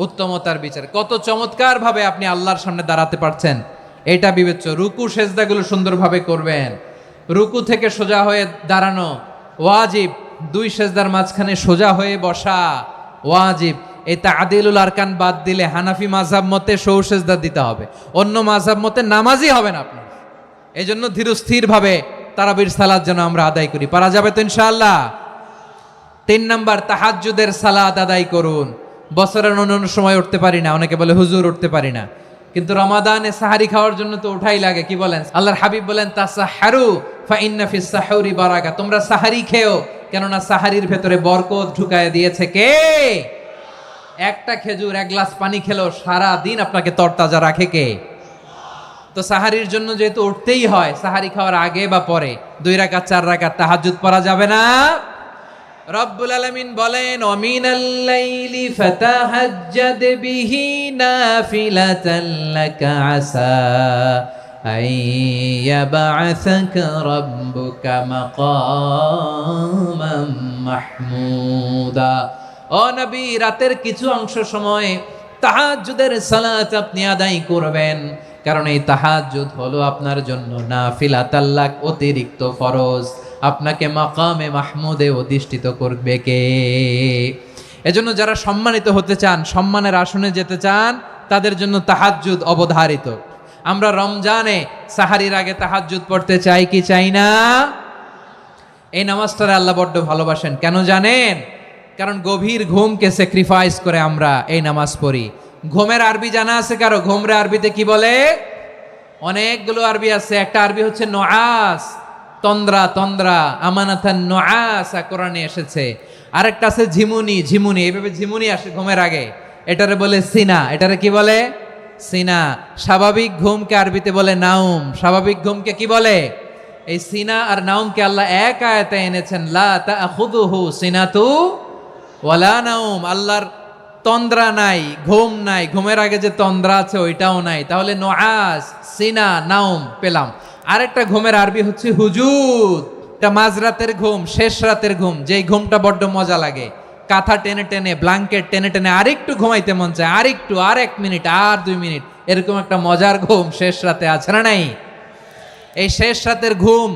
উত্তমতার বিচারে। কত চমৎকার ভাবে আপনি আল্লাহর সামনে দাঁড়াতে পারছেন এটা বিবেচ্য। রুকু সেজদাগুলো সুন্দরভাবে করবেন, রুকু থেকে সোজা হয়ে দাঁড়ানো ওয়াজিব, 2 সেজদার মাঝখানে সোজা হয়ে বসা ওয়াজিব। এই তাআদিলুল আরকান বাদ দিলে হানাফি মাযহাব মতে সৌ সেজদা দিতে হবে, অন্য মাযহাব মতে নামাজই হবে না আপনার। এই জন্য ধীরস্থির ভাবে তারাবির সালাত যেন আমরা আদায় করি। পারা যাবে তো ইনশাআল্লাহ? 3 নাম্বার, তাহাজ্জুদের সালাত আদায় করুন। বছরের অন্য সময় উঠতে পারি না, অনেকে বলে হুজুর উঠতে পারি না, কিন্তু রমাদানে সাহারি খাওয়ার জন্য তো উঠাই লাগে। কি বলেন? আল্লাহর হাবিব বলেন তাসাহারু ফা ইন্না ফিস সাহুরি বারাকা, তোমরা সাহারি খেও, কেননা সাহারির ভেতরে বরকত ঢুকায় দিয়েছে কে? একটা খেজুর, 1 গ্লাস পানি খেলেও সারা দিন আপনাকে তরতাজা রাখে কে? তো সাহারির জন্য যেহেতু উঠতেই হয়, সাহারি খাওয়ার আগে বা পরে 2 রাকাত 4 রাকাত তাহাজ্জুদ পড়া যাবে না? রব্বুল আলামিন বলেন ওয়ামিনাল লাইলি ফাতাহাজ্জাদ বিহি নাফিলাতান লাকা আসা আইয়াবআসাকা রাব্বুকা মাকামান মাহমুদা। ও নবী, রাতের কিছু অংশ সময় তাহাজ্জুদের সালাত আপনি আদায় করবেন, কারণ এই তাহাজ্জুদ হলো আপনার জন্য নাফিলাতাল লাক, অতিরিক্ত ফরজ। আপনাকে মাকামে মাহমুদে অধিষ্ঠিত করবে কে? এজন্য যারা সম্মানিত হতে চান, সম্মানের আসনে যেতে চান, তাদের জন্য তাহাজ্জুদ অবধারিত। আমরা রমজানে সাহারির আগে তাহাজ্জুদ পড়তে চাই কি চাই না? এই নামাজটারে আল্লাহ বড্ড ভালোবাসেন, কেন জানেন? কারণ গভীর ঘুমকে স্যাক্রিফাইস করে আমরা এই নামাজ পড়ি। ঘুমের আরবি জানা আছে কারো? ঘুমরে আরবিতে কি বলে? অনেকগুলো আরবি আছে। একটা আরবি হচ্ছে নুআস, তন্দ্রা, তন্দ্রা, আমানাতান নুআসা কোরআনে এসেছে। আরেকটা আছে ঝিমুনি, ঝিমুনি, এইভাবে ঝিমুনি আসে ঘুমের আগে, এটারে বলে সিনা। এটারে কি বলে? সিনা। স্বাভাবিক ঘুমকে আরবিতে বলে নাউম। স্বাভাবিক ঘুমকে কি বলে? এই সিনা আর নাউমকে আল্লাহ এক আয়াতে এনেছেন, লা তাখুযুহু সিনাতু ওয়ালা নাউম। আল্লাহর তন্দ্রা নাই, ঘুম নাই, ঘুমের আগে যে তন্দ্রা আছে ওইটাও নাই। তাহলে নুআস, সিনা, নাউম পেলাম। আরেকটা ঘুমের আরবি হচ্ছে হুজুদ। এটা মাঝরাতের ঘুম, শেষ রাতের ঘুম, যেই ঘুমটা বড্ড মজা লাগে। কাঁথা টেনে টেনে, ব্ল্যাঙ্কেট টেনে টেনে আরেকটু ঘুমাইতে মন চায়, আরেকটু, আর 1 মিনিট, আর 2 মিনিট, এরকম একটা মজার ঘুম শেষ রাতে আছে না নাই? এই শেষ রাতের ঘুম,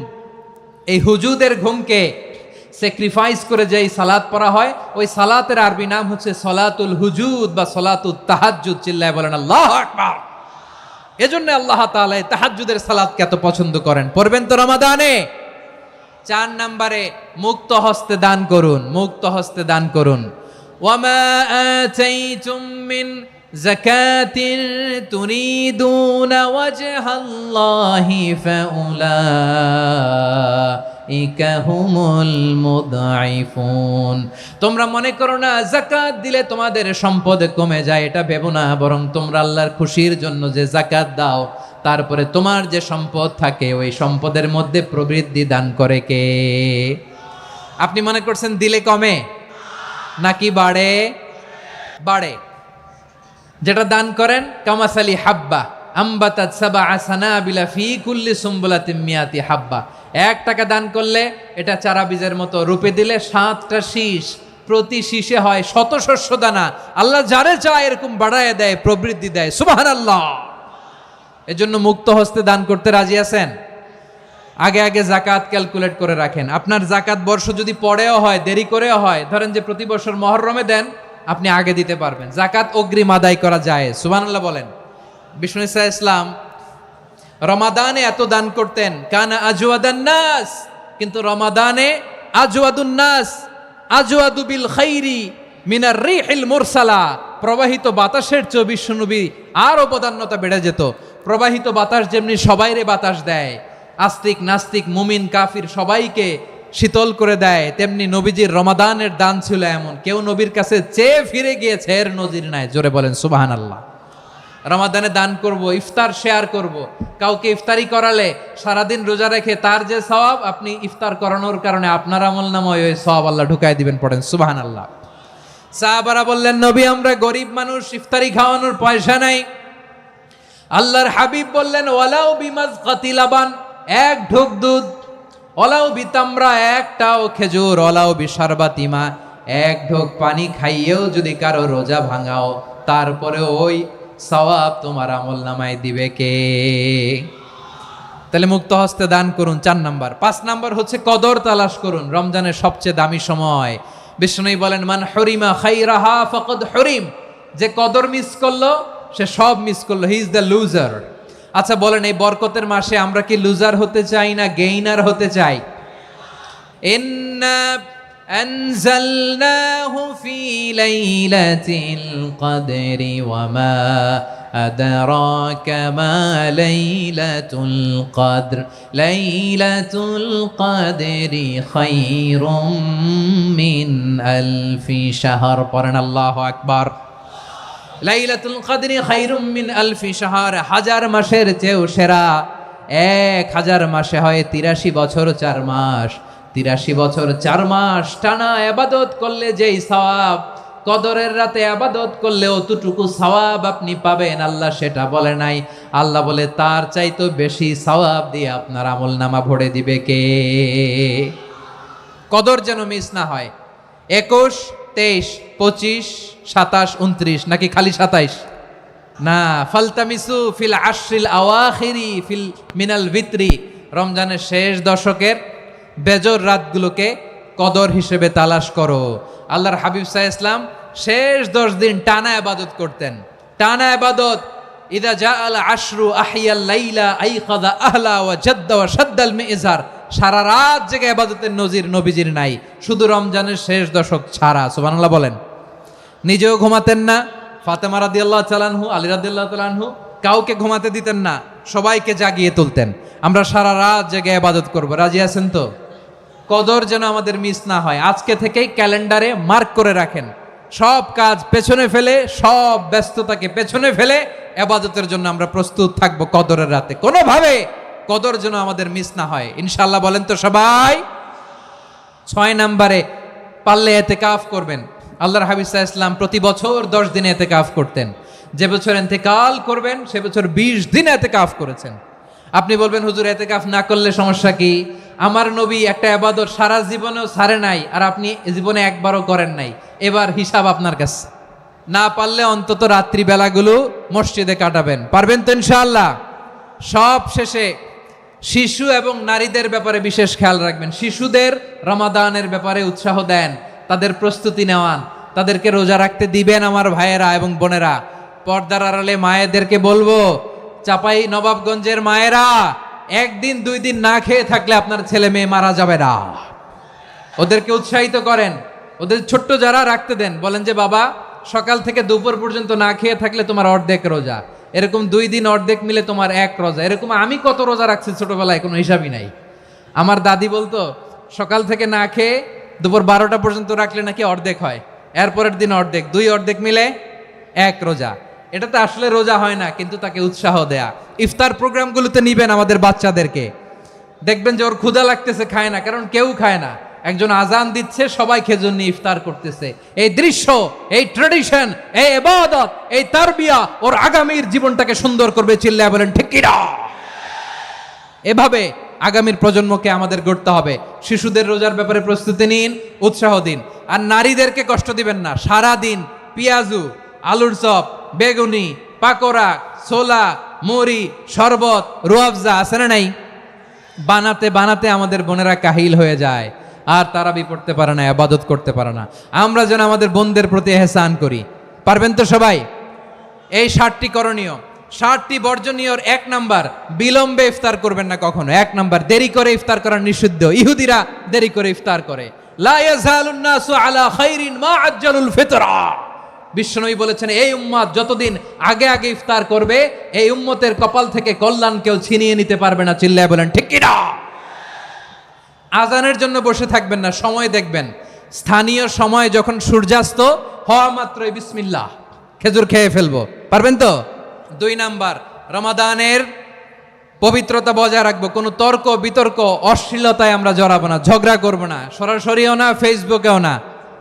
এই হুজুদের ঘুমকে স্যাক্রিফাইস করে যেই সালাত পড়া হয়, ওই সালাতের আরবি নাম হচ্ছে সলাতুল হুজুদ বা সলাতুত তাহাজ্জুদ। চিল্লায় বলেন আল্লাহু আকবার। এজন্য আল্লাহ তাআলা তাহাজ্জুদের সালাতকে এত পছন্দ করেন। পড়বেন তো রমাদানে। 4 নম্বরে মুক্ত হস্তে দান করুন, মুক্ত হস্তে দান করুন। ওয়ামা আতাইতুম মিন যাকাতিন তুরিদুনা ওয়াজহাল্লাহি ফাউলাইকা হুমুল মুদঈফুন। তোমরা মনে করো না যাকাত দিলে তোমাদের সম্পদ কমে যায়, এটা ভেবো না, বরং তোমরা আল্লাহর খুশির জন্য যে যাকাত দাও, তারপরে তোমার যে সম্পদ থাকে ওই সম্পদের মধ্যে প্রবৃদ্ধি দান করে কে? আপনি মনে করছেন দিলে কমে নাকি বাড়ে? বাড়ে। যেটা দান করেন কামাসালি হাব্বা আম্বাতাত সাবআ সানাবিলা ফি কুল্লি সুম্বুলাতিন মিয়াতি হাব্বা। 1 টাকা দান করলে এটা চারা বীজের মতো, রূপে দিলে 7টা শীষ, প্রতি শীষে হয় 100 শস্য দানা। আল্লাহ যারে চায় এরকম বাড়ায় দেয়, প্রবৃদ্ধি দেয়। সুবহানাল্লাহ। এজন্য মুক্ত হস্তে দান করতে রাজি আছেন? আগে আগে যাকাত ক্যালকুলেট করে রাখেন। আপনার যাকাত বর্ষ যদি পরেও হয়, দেরি করেও হয়, ধরেন যে প্রতি বছর মুহররমে দেন, আপনি আগে দিতে পারবেন। জাকাত অগ্রিম আদায় করা যায়, সুবহানাল্লাহ বলেন। বিষ্ণু ইসা ইসলাম রমাদানে এত দান করতেন, কানা আজওয়াদান নাস, কিন্তু রমাদানে আজওয়াদুন নাস আজওয়াদু বিল খাইরি মিনার রিহিল মুরসালা, প্রবাহিত বাতাসের চেয়ে বিশ্বনবী আরো বদান্যতা বেড়ে যেত। প্রবাহিত বাতাস যেমনি সবাইরে বাতাস দেয়, আস্তিক নাস্তিক মুমিন কাফির সবাইকে শীতল করে দেয়, তেমনি নবীজির রমাদানের দান ছিল এমন, কেউ নবীর কাছে চেয়ে ফিরে গিয়েছে এর নজির নাই। জোরে বলেন সুবহানাল্লাহ। রমাদানে দান করব, ইফতার শেয়ার করব। কাউকে ইফতারি করালে সারাদিন রোজা রেখে তার যে সওয়াব, আপনি ইফতার করানোর কারণে আপনার আমলনামায় ওই সওয়াব আল্লাহ ঢুকাই দিবেন। পড়েন সুবহানাল্লাহ। সাহাবারা বললেন, নবী আমরা গরিব মানুষ, ইফতারি খাওয়ানোর পয়সা নাই। আল্লাহর হাবিব বললেন, ওয়ালাউ বিমাজকাতি লাবান, এক ঢোক দুধ, ওয়ালাউ বিতামরা, একটাও খেজুর, ওয়ালাউ বিশারবাতিমা, এক ঢোক পানি খাইয়েও যদি কারো রোজা ভাঙাও, তারপরে ওই সওয়াব তোমার আমলনামায় দিবে কে? তাহলে মুক্ত হস্তে দান করুন, 4 নাম্বার। 5 নাম্বার হচ্ছে কদর তালাশ করুন, রমজানের সবচেয়ে দামি সময়। বিষ্ণু বলেন, মান হরিমা খাইরাহা ফাকাদ হরিম, যে কদর মিস করলো সে সব মিস করলো, হি ইজ দ্য লুজার। আচ্ছা বলেন, এই বরকতের মাসে আমরা কি লুজার হতে চাই না গেইনার হতে চাই? ইন্না আনজালনাহু ফি লাইলাতিল কদরি ওয়া মা আদরাকা মা লাইলাতুল কদর, লাইলাতুল কদরি খায়রুম মিন আলফি শাহর। পড়েন আল্লাহু আকবার। লাইলাতুল কদরি খায়রুম মিন আলফি শাহর, 1000 মাসের চেয়েও সেরা। 1000 মাসে হয় 83 বছর 4 মাস। 83 বছর 4 মাস টানা ইবাদত করলে যেই সওয়াব, কদরের রাতে ইবাদত করলে অতটুকু সওয়াব আপনি পাবেন, আল্লাহ সেটা বলে নাই। আল্লাহ বলে তার চাইতে বেশি সওয়াব দিয়ে আপনার আমলনামা ভরে দিবে কে? কদর যেন মিস না হয়। 21, 23, 25, 27, 29, নাকি খালি 27? না, ফালতামিসু ফিল আশরিল আওয়াখিরি ফিল মিনাল ভিতরি, রমজানের শেষ দশকের বেজর রাতগুলোকে কদর হিসেবে তালাশ করো। আল্লাহর হাবিব সাল্লাল্লাহু আলাইহি ওয়াসাল্লাম শেষ 10 দিন টানা ইবাদত করতেন, টানা ইবাদত। ইদা জাআল আশরু আহিয়াল লাইলা আইকাযা আহলা ওয়া জাদ্দা ওয়া শাদ্দাল মিজার, সারা রাত জেগে ইবাদতের নজির নবীজির নাই, শুধু রমজানের শেষ দশক ছাড়া। সুবহানাল্লাহ বলেন। নিজেও ঘুমাতেন না, ফাতেমা রাদিয়াল্লাহু তাআলা আনহু, আলী রাদিয়াল্লাহু তাআলা আনহু কাউকে ঘুমাতে দিতেন না, সবাইকে জাগিয়ে তুলতেন। আমরা সারা রাত জেগে ইবাদত করব, রাজি আছেন তো? কদর যেন আমাদের মিস না হয়। আজকে থেকেই ক্যালেন্ডারে মার্ক করে রাখেন, সব কাজ পেছনে ফেলে, সব ব্যস্ততাকে পেছনে ফেলে ইবাদতের জন্য আমরা প্রস্তুত থাকবো কদরের রাতে। কোনোভাবে কদর যেন আমাদের মিস না হয়, ইনশাআল্লাহ। বলেন তো সবাই। 6 নম্বরে পারলে ইতিকাফ করবেন। আল্লাহর হাবিব সাল্লাল্লাহু আলাইহি ওয়াসাল্লাম প্রতি বছর 10 দিন ইতিকাফ করতেন। যে বছর ইন্তেকাল করবেন সে বছর 20 দিন ইতিকাফ করেছেন। আপনি বলবেন, হুজুর ইতিকাফ না করলে সমস্যা কি? আমার নবী একটা ইবাদত সারা জীবনেও ছাড়ে নাই, আর আপনি জীবনে একবারও করেন নাই। এবার হিসাব আপনার কাছে। না পারলে অন্তত রাত্রি বেলাগুলো মসজিদে কাটাবেন, পারবেন তো ইনশাআল্লাহ? সব শেষে শিশু এবং নারীদের ব্যাপারে বিশেষ খেয়াল রাখবেন। শিশুদের রমাদানের ব্যাপারে উৎসাহ দেন, তাদের প্রস্তুতি নেওয়ান, তাদেরকে রোজা রাখতে দিবেন। আমার ভাইয়েরা এবং বোনেরা, পর্দার আড়ালে মায়েদেরকে বলবো, চাপাই নবাবগঞ্জের মায়েরা, 1 দিন 2 দিন না খেয়ে থাকলে আপনার ছেলে মেয়ে মারা যাবে না। ওদেরকে উৎসাহিত করেন, ওদের ছোট্ট যারা রাখতে দেন, বলেন যে বাবা সকাল থেকে দুপুর পর্যন্ত না খেয়ে থাকলে তোমার অর্ধেক রোজা, এরকম 2 দিন অর্ধেক মিলে তোমার 1 রোজা। এরকম আমি কত রোজা রাখছি ছোটবেলায়, কোনো হিসাবই নাই। আমার দাদি বলতো সকাল থেকে না খেয়ে দুপুর 12টা পর্যন্ত রাখলে নাকি অর্ধেক হয়, এরপরের দিন অর্ধেক, 2 অর্ধেক মিলে 1 রোজা। এটা তো আসলে রোজা হয় না, কিন্তু তাকে উৎসাহ দেয়া। ইফতার প্রোগ্রামগুলোতে নিবেন আমাদের বাচ্চাদেরকে, দেখবেন যে ওর ক্ষুধা লাগতেছে, খায় না, কারণ কেউ খায় না। একজন আজান দিচ্ছে, সবাই খেজুর নিয়ে ইফতার করতেছে। এই দৃশ্য, এই ট্রেডিশন, এই ইবাদত, এই তারবিয়া ওর আগামীর জীবনটাকে সুন্দর করবে। চিল্লায়া বলেন ঠিক কি না? এভাবে আগামীর প্রজন্মকে আমাদের গড়তে হবে। শিশুদের রোজার ব্যাপারে প্রস্তুতি নিন, উৎসাহ দিন। আর নারীদেরকে কষ্ট দিবেন না। সারা দিন পেঁয়াজু, আলুর চপ, বেগুনি, পাকোড়া, ছোলা, মুড়ি, শরবত, রুয়াবজা আছে না নাই, বানাতে বানাতে আমাদের বোনেরা কাহিল হয়ে যায়। আর তারাবি পড়তে পারে না, ইবাদত করতে পারে না। আমরা যেন আমাদের বোনদের প্রতি এহসান করি। পারবেন তো সবাই? এই 60টি করণীয়, 60টি বর্জনীয়র 1 নাম্বার, বিলম্বে ইফতার করবেন না কখনো। 1 নাম্বার, দেরি করে ইফতার করা নিষিদ্ধ। ইহুদিরা দেরি করে ইফতার করে। লা ইয়াজালুন নাসু আলা খাইরিন মা আজ্জালুল ফিতরা। বিশ্বনবী বলেছেন, এই উম্মত যতদিন আগে আগে ইফতার করবে, এই উম্মতের কপাল থেকে কল্যাণ কেউ ছিনিয়ে নিতে পারবে না। চিল্লায় বলেন ঠিক কি না? আজানের জন্য বসে থাকবেন না, সময় দেখবেন। স্থানীয় সময় যখন সূর্যাস্ত হওয়া মাত্রই বিসমিল্লাহ, খেজুর খেয়ে ফেলবো। পারবেন তো? 2 নাম্বার, রমাদানের পবিত্রতা বজায় রাখবো। কোনো তর্ক বিতর্ক অশ্লীলতায় আমরা জড়াবো না, ঝগড়া করবো না, সরাসরিও না, ফেসবুকেও না।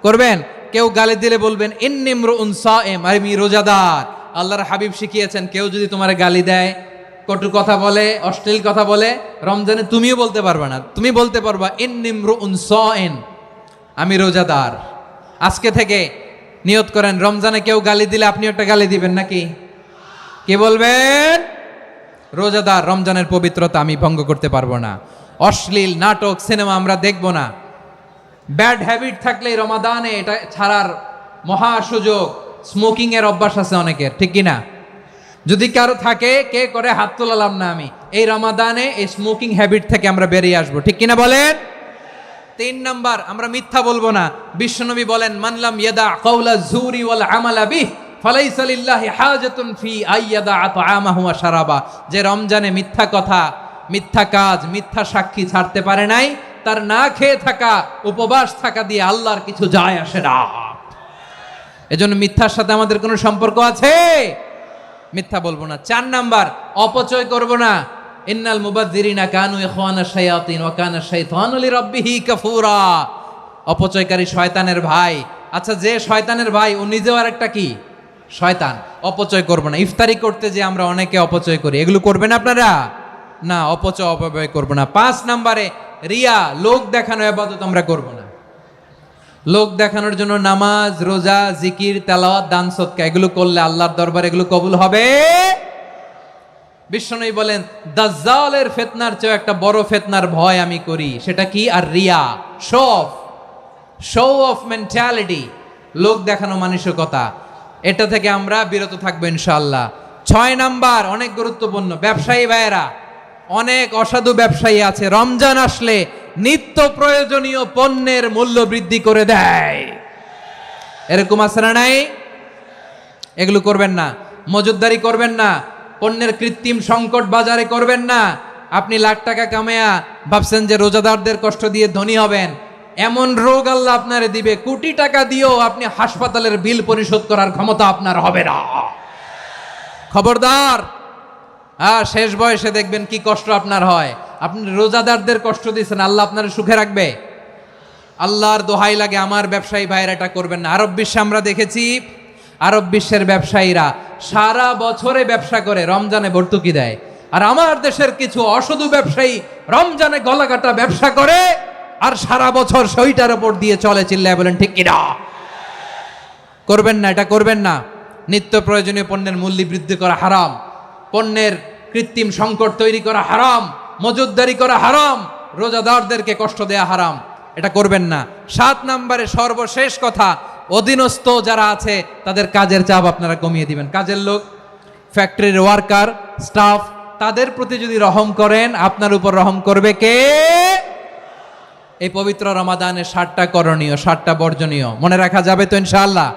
করবেন? কেউ গালি দিলে বলবেন ইন্নী ইমরুউন সায়েম, আমি রোজাদার। আল্লাহর হাবিব শিখিয়েছেন, কেউ যদি তোমার গালি দেয়, কটু কথা বলে, অশ্লীল কথা বলে, রমজানে তুমিও বলতে পারবে না। তুমি বলতে পারবা ইন্নী ইমরুউন সায়েম, আমি রোজাদার। আজকে থেকে নিয়ত করেন, রমজানে কেউ গালি দিলে আপনি একটা গালি দিবেন নাকি? কে বলবেন? রোজাদার, রমজানের পবিত্রতা আমি ভঙ্গ করতে পারবো না। অশ্লীল নাটক সিনেমা আমরা দেখব না। ব্যাড হ্যাবিট থাকলে রমাদানে এটা ছাড়ার মহা সুযোগ। স্মোকিং এর অভ্যাস আছে অনেকের, ঠিক কি না? যদি কারো থাকে, কে করে হাত তোলালাম না আমি। এই রমাদানে এই স্মোকিং হ্যাবিট থেকে আমরা বেরিয়ে আসবো, ঠিক কিনা বলেন? 3 নাম্বার, আমরা মিথ্যা বলবো না। বিশ্বনবী বলেন, মানলাম ইয়াদা কাওলা যুরি ওয়াল আমালা বিহি ফালাইসা লিল্লাহি হাজাতুন ফি আইয়াদা তাআমাহু ওয়া শারাবা। যে রমজানে মিথ্যা কথা, মিথ্যা কাজ, মিথ্যা সাক্ষী ছাড়তে পারে নাই, তার না খেয়ে থাকা, উপবাস থাকা দিয়ে আল্লাহর কিছু যায় আসে না। এজন্য মিথ্যার সাথে আমাদের কোনো সম্পর্ক আছে? মিথ্যা বলবো না। 4 নাম্বার, অপচয় করব না। ইন্নাল মুবাযযিরিনা কানু ইখওয়ানাশ শায়াতিন ওয়া কানা শাইতানু লিরাব্বিহি কাফুরা। অপচয়কারী শয়তানের ভাই। আচ্ছা, যে শয়তানের ভাই, ও নিজেও আরেকটা কি? শয়তান। অপচয় করব না। ইফতারি করতে যে আমরা অনেকে অপচয় করি, এগুলো করবেন আপনারা? না, অপচয় অপব্যয় করব না। 5 নাম্বারে, রিয়া, লোক দেখানো ইবাদত আমরা করব না। লোক দেখানোর জন্য নামাজ, রোজা, জিকির, তেলাওয়াত, দান সদকা এগুলো করলে আল্লাহর দরবারে এগুলো কবুল হবে। বিশ্বনবী বলেন, দাজ্জালের ফিতনার চেয়ে একটা বড় ফিতনার ভয় আমি করি। সেটা কি? আর রিয়া, শো অফ মেন্টালিটি, লোক দেখানো মানসিকতা। এটা থেকে আমরা বিরত থাকবো ইনশাআল্লাহ। 6 নাম্বার, অনেক গুরুত্বপূর্ণ। ব্যবসায়ী ভাইয়েরা, অনেক অসাধু ব্যবসায়ী আছে, রমজান আসলে নিত্য প্রয়োজনীয় পণ্যের মূল্য বৃদ্ধি করে দেয়। এরকম আছে না নাই? এগুলো করবেন না। মজুদদারি করবেন না। পণ্যের কৃত্রিম সংকট বাজারে করবেন না। আপনি লাখ টাকা কামায়া ভাবছেন যে রোজাদারদের কষ্ট দিয়ে ধনী হবেন। এমন রোগ আল্লাহ আপনারে দিবে, কোটি টাকা দিয়েও আপনি হাসপাতালের বিল পরিশোধ করার ক্ষমতা আপনার হবে না। খবরদার। শেষ বয়সে দেখবেন কি কষ্ট আপনার হয়। আপনি রোজাদারদের কষ্ট দিয়েছেন, আল্লাহ আপনার সুখে রাখবে? আল্লাহর দোহাই লাগে, আমার ব্যবসায়ী ভাইয়েরা এটা করবেন না। আরব বিশ্বে আমরা দেখেছি, আরব বিশ্বের ব্যবসায়ীরা সারা বছরে ব্যবসা করে, রমজানে ভর্তুকি দেয়। আর আমার দেশের কিছু অসাধু ব্যবসায়ী রমজানে গলাকাটা ব্যবসা করে আর সারা বছর সইটার উপর দিয়ে চলে। চিল্লায় বলেন ঠিক কিনা? করবেন না, এটা করবেন না। নিত্য প্রয়োজনীয় পণ্যের মূল্য বৃদ্ধি করা হারাম। পণ্যের কৃত্রিম সংকট তৈরি করা হারাম। মজুদদারি করা হারাম। রোজাদারদেরকে কষ্ট দেয়া হারাম। এটা করবেন না। 7 নাম্বারে সর্বশেষ কথা, অধীনস্থ যারা আছে তাদের কাজের চাপ আপনারা কমিয়ে দিবেন। কাজের লোক, ফ্যাক্টরির ওয়ার্কার, স্টাফ, তাদের প্রতি যদি রহম করেন, আপনার উপর রহম করবে কে? এই পবিত্র রমাদানের 7টা করণীয়, 7টা বর্জনীয় মনে রাখা যাবে তো ইনশাআল্লাহ?